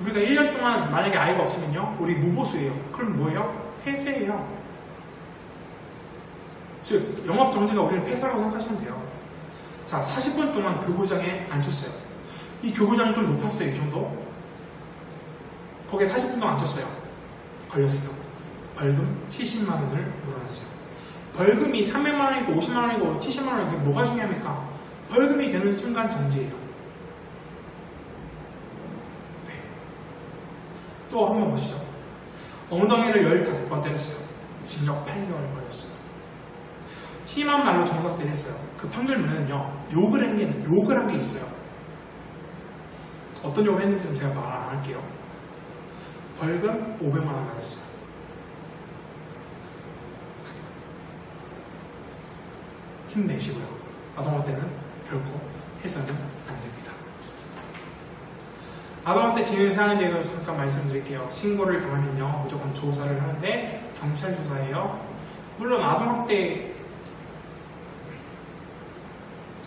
우리가 1년 동안 만약에 아이가 없으면요, 우리 무보수예요. 그럼 뭐예요? 폐쇄예요. 즉, 영업 정지가 우리를 폐쇄라고 생각하시면 돼요. 자, 40분 동안 교구장에 앉혔어요. 이 교구장이 좀 높았어요, 이 정도. 거기에 40분 동안 앉혔어요. 걸렸어요. 벌금 70만 원을 물어냈어요. 벌금이 300만 원이고 50만 원이고 70만 원이고 그게 뭐가 중요합니까? 벌금이 되는 순간 정지예요. 네. 또 한 번 보시죠. 엉덩이를 15번 때렸어요. 징역 8개월을 걸렸어요. 심한 말로 정석대를 했어요. 그 판결문에는요, 욕을 한 게 있어요. 어떤 욕을 했는지는 제가 말 안 할게요. 벌금 500만 원 받았어요. 힘내시고요. 아동학대는 결코 해서는 안 됩니다. 아동학대 진행사항에 대해서 잠깐 말씀드릴게요. 신고를 당하면요, 무조건 조사를 하는데 경찰 조사예요. 물론 아동학대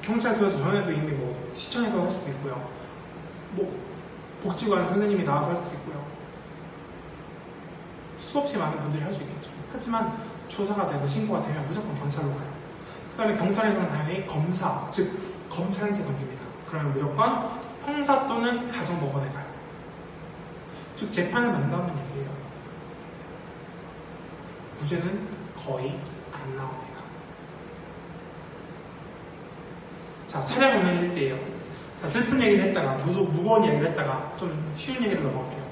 경찰서에서 전에도 이미 뭐 시청에서 할 수도 있고요. 뭐 복지관 선생님이 나와서 할 수도 있고요. 수없이 많은 분들이 할 수 있겠죠. 하지만 조사가 돼서 신고가 되면 무조건 경찰로 가요. 그 다음에 경찰에서는 당연히 검사, 즉 검사한테 넘깁니다. 그러면 무조건 형사 또는 가정법원에 가요. 즉 재판을 만나는 얘기예요. 무죄는 거의 안 나옵니다. 자, 차량 운행 일지예요. 자, 슬픈 얘기를 했다가 무거운 얘기를 했다가 좀 쉬운 얘기를 넘어갈게요.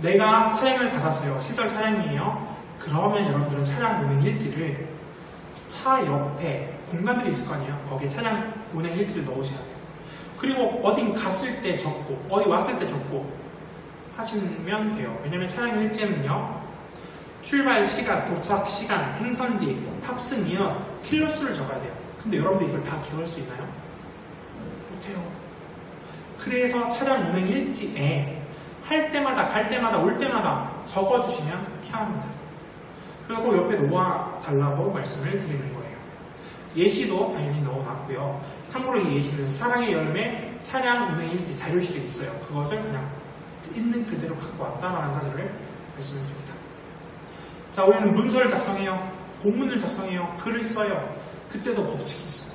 내가 차량을 받았어요. 시설 차량이에요. 그러면 여러분들은 차량 운행 일지를 차 옆에 공간들이 있을 거 아니에요. 거기에 차량 운행 일지를 넣으셔야 돼요. 그리고 어딘 갔을 때 적고 어디 왔을 때 적고 하시면 돼요. 왜냐면 차량 일지는요, 출발 시간, 도착 시간, 행선지, 탑승 인원, 킬로수를 적어야 돼요. 근데 여러분들 이걸 다 기억할 수 있나요? 못해요. 그래서 차량 운행 일지에 할 때마다 갈 때마다 올 때마다 적어주시면 편합니다. 그리고 옆에 놓아달라고 말씀을 드리는 거예요. 예시도 당연히 넣어놨고요. 참고로 이 예시는 사랑의 열매 차량 운행 일지 자료실에 있어요. 그것을 그냥 있는 그대로 갖고 왔다라는 사실을 말씀드립니다. 자, 우리는 문서를 작성해요. 공문을 작성해요. 글을 써요. 그때도 법칙이 있어요.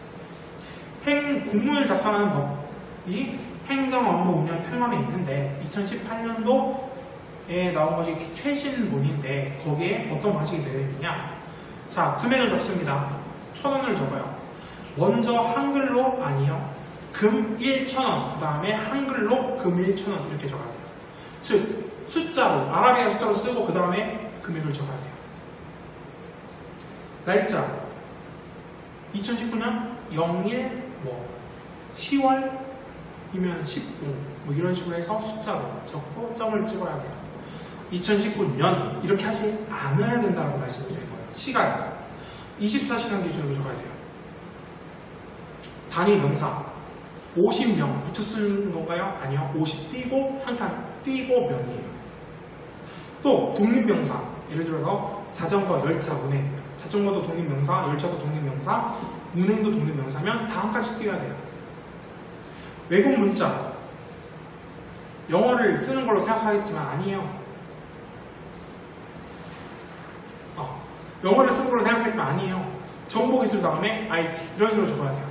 공문을 작성하는 법이 행정업무 운영 편람에 있는데 2018년도에 나온 것이 최신본인데 거기에 어떤 방식이 되어 있느냐. 자, 금액을 적습니다. 1,000원을 적어요. 먼저 한글로 아니요. 금 1,000원, 그 다음에 한글로 금 1,000원 이렇게 적어야 돼요. 즉 숫자로, 아라비아 숫자로 쓰고 그 다음에 금액을 적어야 돼요. 날짜 2019년 01 10월이면 19 이런 식으로 해서 숫자로 적고 점을 찍어야 돼요. 2019년 이렇게 하지 않아야 된다고 말씀드린 거예요. 시간 24시간 기준으로 적어야 돼요. 단위 명사 50명 붙여 쓰는 건가요? 아니요. 50 띄고 한 칸 띄고 명이에요. 또 독립명사, 예를 들어서 자전거, 열차, 운행. 자전거도 독립명사, 열차도 독립명사, 운행도 독립명사면 다 한 칸씩 띄어야 돼요. 외국 문자, 영어를 쓰는 걸로 생각하겠지만 아니에요. 영어를 쓰는 걸로 생각하겠지만 아니에요. 정보기술 다음에 IT 이런 식으로 적어야 돼요.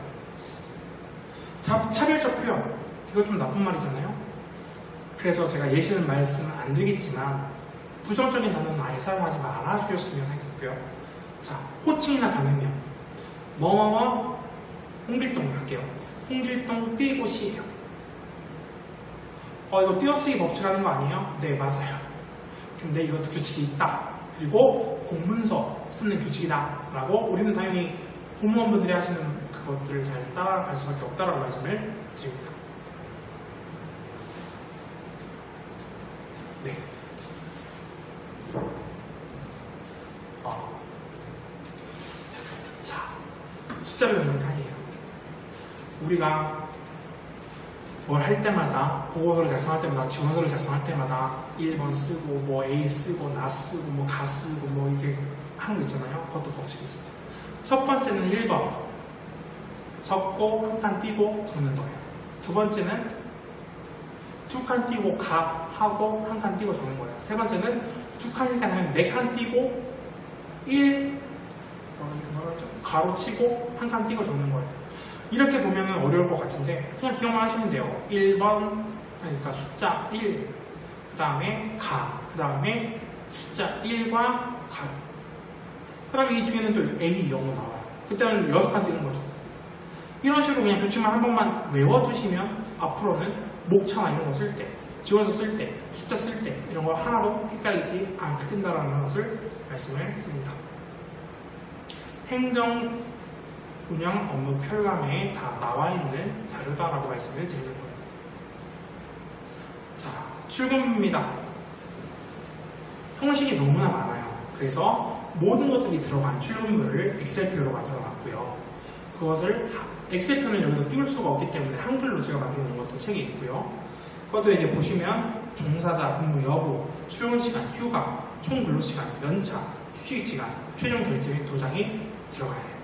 차별적 표현, 이거 좀 나쁜 말이잖아요. 그래서 제가 예시는 말씀을 안 드리겠지만 부정적인 단어는 아예 사용하지 말아주셨으면 하겠고요. 자, 호칭이나 가능명 뭐뭐뭐 홍길동 할게요. 홍길동 띄고 시예요. 이거 띄어쓰기 법칙하는 거 아니에요? 네, 맞아요. 근데 이것도 규칙이 있다. 그리고 공문서 쓰는 규칙이다 라고 우리는 당연히 공무원분들이 하시는 그것들을 잘 따라갈 수밖에 없다라고 말씀을 드립니다. 네. 자, 숫자를 넣는 칸이에요. 우리가 뭘 할 때마다, 보고서를 작성할 때마다, 지원서를 작성할 때마다 1번 쓰고, 뭐 A 쓰고, 나 쓰고, 뭐 가 쓰고, 뭐 이렇게 하는 거 있잖아요. 그것도 법칙이 있어요. 첫 번째는 1번. 적고, 한 칸 띄고 적는 거예요. 두 번째는 두 칸 띄고 가 하고, 한 칸 띄고 적는 거예요. 세 번째는 두 칸이니까 하면 네 칸 띄고, 1, 가로 치고, 한 칸 띄고 적는 거예요. 이렇게 보면 어려울 것 같은데 그냥 기억만 하시면 돼요. 1번, 그러니까 숫자 1, 그 다음에 가, 그 다음에 숫자 1과 가. 그 다음에 이 뒤에는 또 A, 0이 나와요. 그때는 6칸 띄는 거죠. 이런 식으로 그냥 규칙만 한 번만 외워두시면 앞으로는 목차나 이런 거 쓸 때, 지원서 쓸 때, 숫자 쓸 때 이런 거 하나도 헷갈리지 않게 된다는 것을 말씀을 드립니다. 행정 운영 업무 편람에 다 나와 있는 자료다라고 말씀을 드리는 거예요. 자, 출근입니다. 형식이 너무나 많아요. 그래서 모든 것들이 들어간 출근물을 엑셀표로 만들어 놨고요. 그것을 엑셀표는 여기서 띄울 수가 없기 때문에 한글로 제가 만들어 놓은 것도 책에 있고요. 그것도 이제 보시면 종사자 근무 여부, 출근 시간, 휴가, 총 근로 시간, 연차, 휴식 시간, 최종 결제 및 도장이 들어가야 돼요.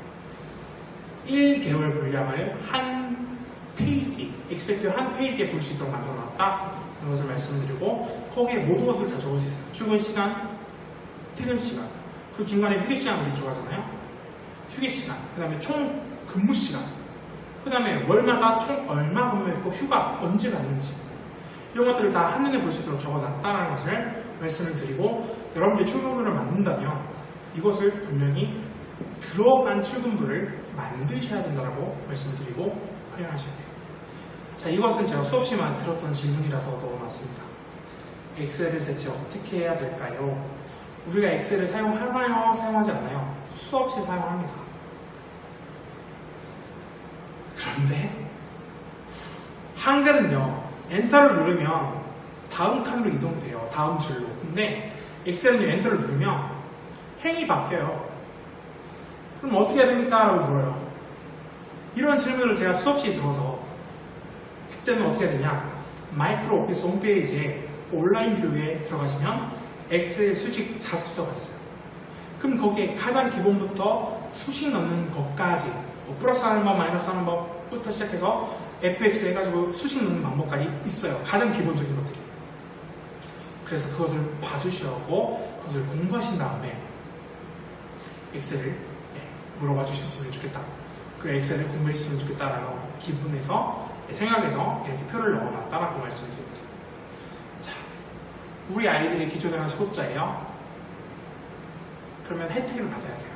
1개월 분량을 한 페이지, 엑셀표 한 페이지에 볼 수 있도록 만들어 놨다. 그런 것을 말씀드리고, 거기에 모든 것을 다 적어주세요. 출근 시간, 퇴근 시간, 그 중간에 휴게 시간으로 들어가잖아요. 휴게 시간, 그 다음에 총 근무 시간, 그 다음에 월마다 총 얼마 근무했고 휴가 언제 갔는지, 이런 것들을 다 한눈에 볼 수 있도록 적어놨다는 것을 말씀을 드리고, 여러분들이 출근부를 만든다면 이것을 분명히 들어간 출근부를 만드셔야 된다고 말씀드리고 활용하셔야 돼요. 자, 이것은 제가 수업 시간에 들었던 질문이라서 넣어놨습니다. 엑셀을 대체 어떻게 해야 될까요? 우리가 엑셀을 사용하나요? 사용하지 않나요? 수없이 사용합니다. 그런데 한글은요, 엔터를 누르면 다음 칸으로 이동돼요. 다음 줄로. 근데 엑셀은요, 엔터를 누르면 행이 바뀌어요. 그럼 어떻게 해야 됩니까? 라고 물어요. 이런 질문을 제가 수없이 들어서 그때는 어떻게 해야 되냐? 마이크로 오피스 홈페이지에 온라인 뷰에 들어가시면 엑셀 수직 자습서가 있어요. 그럼 거기에 가장 기본부터 수식 넣는 것까지, 뭐 플러스 하는 법, 마이너스 하는 법부터 시작해서 fx 해가지고 수식 넣는 방법까지 있어요. 가장 기본적인 것들이. 그래서 그것을 봐주시고 그것을 공부하신 다음에 엑셀을 물어봐 주셨으면 좋겠다. 그 엑셀을 공부했으면 좋겠다라는 기분에서, 생각해서 이렇게 표를 넣어놨다라고 말씀드립니다. 자, 우리 아이들이 기초대학 수급자예요. 그러면 혜택을 받아야 돼요.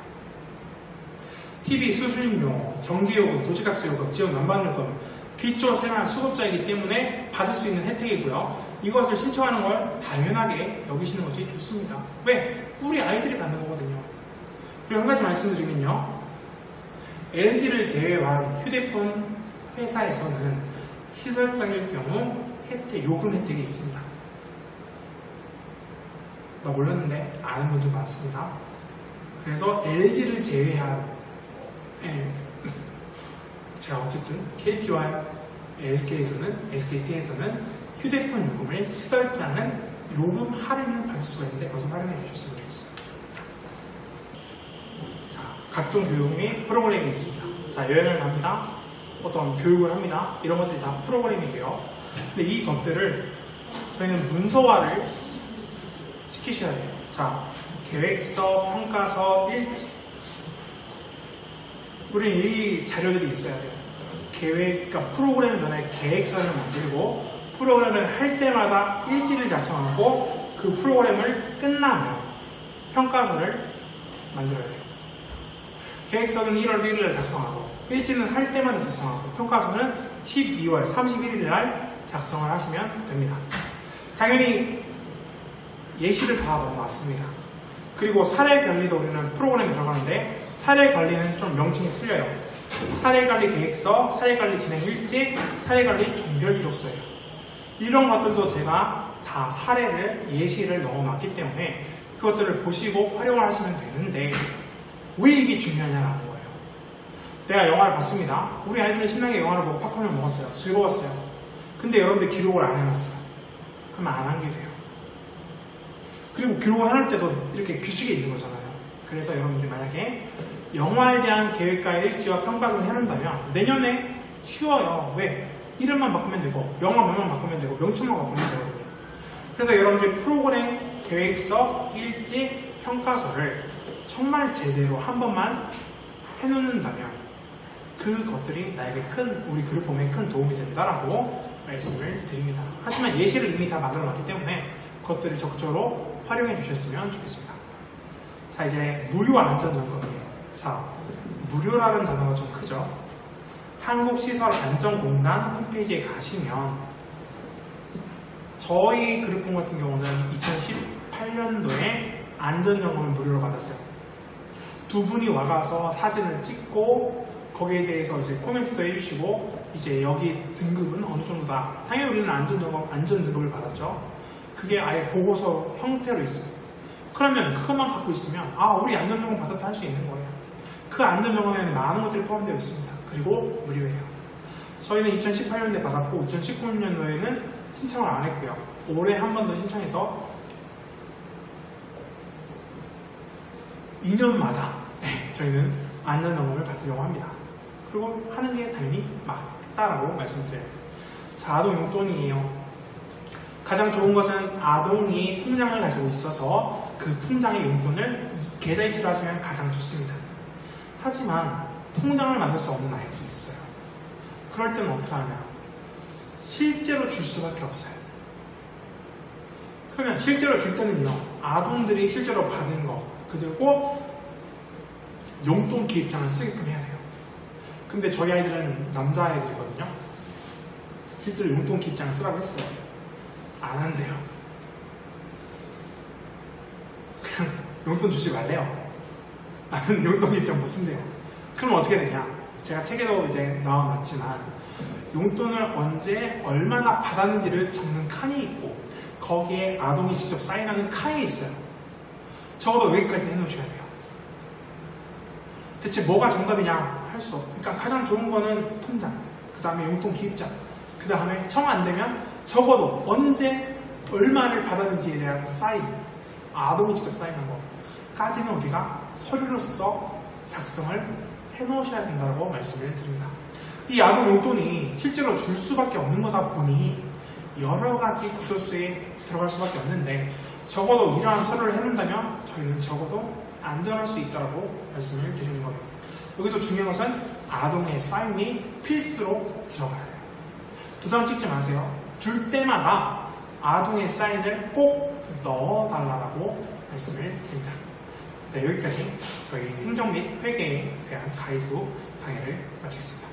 TV, 수신료, 전기요금, 도시가스요금, 지원 난방요금, 기초생활 수급자이기 때문에 받을 수 있는 혜택이고요. 이것을 신청하는 걸 당연하게 여기시는 것이 좋습니다. 왜? 우리 아이들이 받는 거거든요. 그리고 한 가지 말씀드리면요. LG를 제외한 휴대폰 회사에서는 시설장일 경우 요금 혜택이 있습니다. 나 몰랐는데 아는 분들 많습니다. 그래서 LG를 제외한, 제가 어쨌든 KT와 SKT에서는 휴대폰 요금을 시설장은 요금 할인을 받을 수가 있는데 그것을 활용해 주셨으면 좋겠습니다. 자, 각종 교육 및 프로그램이 있습니다. 자, 여행을 갑니다. 어떤 교육을 합니다. 이런 것들이 다 프로그램이 돼요. 근데 이 것들을 저희는 문서화를 시키셔야 돼요. 자, 계획서, 평가서, 일지. 우리는 이 자료들이 있어야 돼요. 그러니까 프로그램 전에 계획서를 만들고, 프로그램을 할 때마다 일지를 작성하고, 그 프로그램을 끝나면 평가서를 만들어야 돼요. 계획서는 1월 1일날 작성하고, 일지는 할 때마다 작성하고, 평가서는 12월 31일날 작성을 하시면 됩니다. 당연히 예시를 다 넣어놨습니다. 그리고 사례 관리도 우리는 프로그램에 들어가는데, 사례 관리는 좀 명칭이 틀려요. 사례 관리 계획서, 사례 관리 진행 일지, 사례 관리 종결 기록서예요. 이런 것들도 제가 다 사례를, 예시를 넣어놨기 때문에 그것들을 보시고 활용을 하시면 되는데, 왜 이게 중요하냐라는 거예요. 내가 영화를 봤습니다. 우리 아이들은 신나게 영화를 보고 팝콘을 먹었어요. 즐거웠어요. 근데 여러분들 기록을 안 해놨어요. 그러면 안 한 게 돼요. 그리고 기록을 해놓을 때도 이렇게 규칙이 있는 거잖아요. 그래서 여러분들이 만약에 영화에 대한 계획과 일지와 평가를 해놓는다면 내년에 쉬워요. 왜? 이름만 바꾸면 되고, 영화 명만 바꾸면 되고, 명칭만 바꾸면 되거든요. 그래서 여러분들이 프로그램, 계획서, 일지, 평가서를 정말 제대로 한 번만 해놓는다면 그것들이 나에게 우리 그룹홈에 큰 도움이 된다라고 말씀을 드립니다. 하지만 예시를 이미 다 만들어 놨기 때문에 그것들을 적극적으로 활용해 주셨으면 좋겠습니다. 자, 이제 무료 안전점검이에요. 자, 무료라는 단어가 좀 크죠? 한국시설안전공단 홈페이지에 가시면 저희 그룹홈 같은 경우는 2018년도에 안전점검을 무료로 받았어요. 두 분이 와가서 사진을 찍고 거기에 대해서 이제 코멘트도 해주시고, 이제 여기 등급은 어느 정도다. 당연히 우리는 안전 등급을 받았죠. 그게 아예 보고서 형태로 있어요. 그러면 그것만 갖고 있으면 우리 안전점검 받았다 할 수 있는 거예요. 그 안전점검에는 많은 것들이 포함되어 있습니다. 그리고 무료예요. 저희는 2018년도에 받았고 2019년도에는 신청을 안 했고요. 올해 한 번 더 신청해서 2년마다 저희는 안전점검을 받으려고 합니다. 그리고 하는 게 당연히 맞다라고 말씀드려요. 자, 아동 용돈이에요. 가장 좋은 것은 아동이 통장을 가지고 있어서 그 통장의 용돈을 계좌 이체를 하시면 가장 좋습니다. 하지만 통장을 만들 수 없는 아이들이 있어요. 그럴 때는 어떻게 하냐? 실제로 줄 수밖에 없어요. 그러면 실제로 줄 때는요, 아동들이 실제로 받은 거, 그리고 용돈 기입장을 쓰게끔 해야 돼요. 근데 저희 아이들은 남자아이들이거든요. 실제로 용돈 기입장을 쓰라고 했어요. 안 한대요. 그냥 용돈 주지 말래요. 나는 용돈 기입장 못 쓴대요. 그럼 어떻게 되냐? 제가 책에도 이제 나와놨지만 용돈을 언제 얼마나 받았는지를 적는 칸이 있고 거기에 아동이 직접 사인하는 칸이 있어요. 적어도 여기까지 해놓으셔야 돼요. 대체 뭐가 정답이냐 할 수 없고, 그러니까 가장 좋은 거는 통장, 그 다음에 용돈 기입장, 그 다음에 청 안 되면 적어도 언제 얼마를 받았는지에 대한 사인, 아동이 직접 사인한 거까지는 우리가 서류로서 작성을 해놓으셔야 된다고 말씀을 드립니다. 이 아동 용돈이 실제로 줄 수밖에 없는 거다 보니 여러 가지 구설수에 들어갈 수밖에 없는데, 적어도 이러한 서류를 해놓는다면 저희는 적어도 안전할 수 있다고 말씀을 드리는 거예요. 여기서 중요한 것은 아동의 사인이 필수로 들어가야 돼요. 도장 찍지 마세요. 줄 때마다 아동의 사인을 꼭 넣어달라고 말씀을 드립니다. 네, 여기까지 저희 행정 및 회계에 대한 가이드북 강의를 마치겠습니다.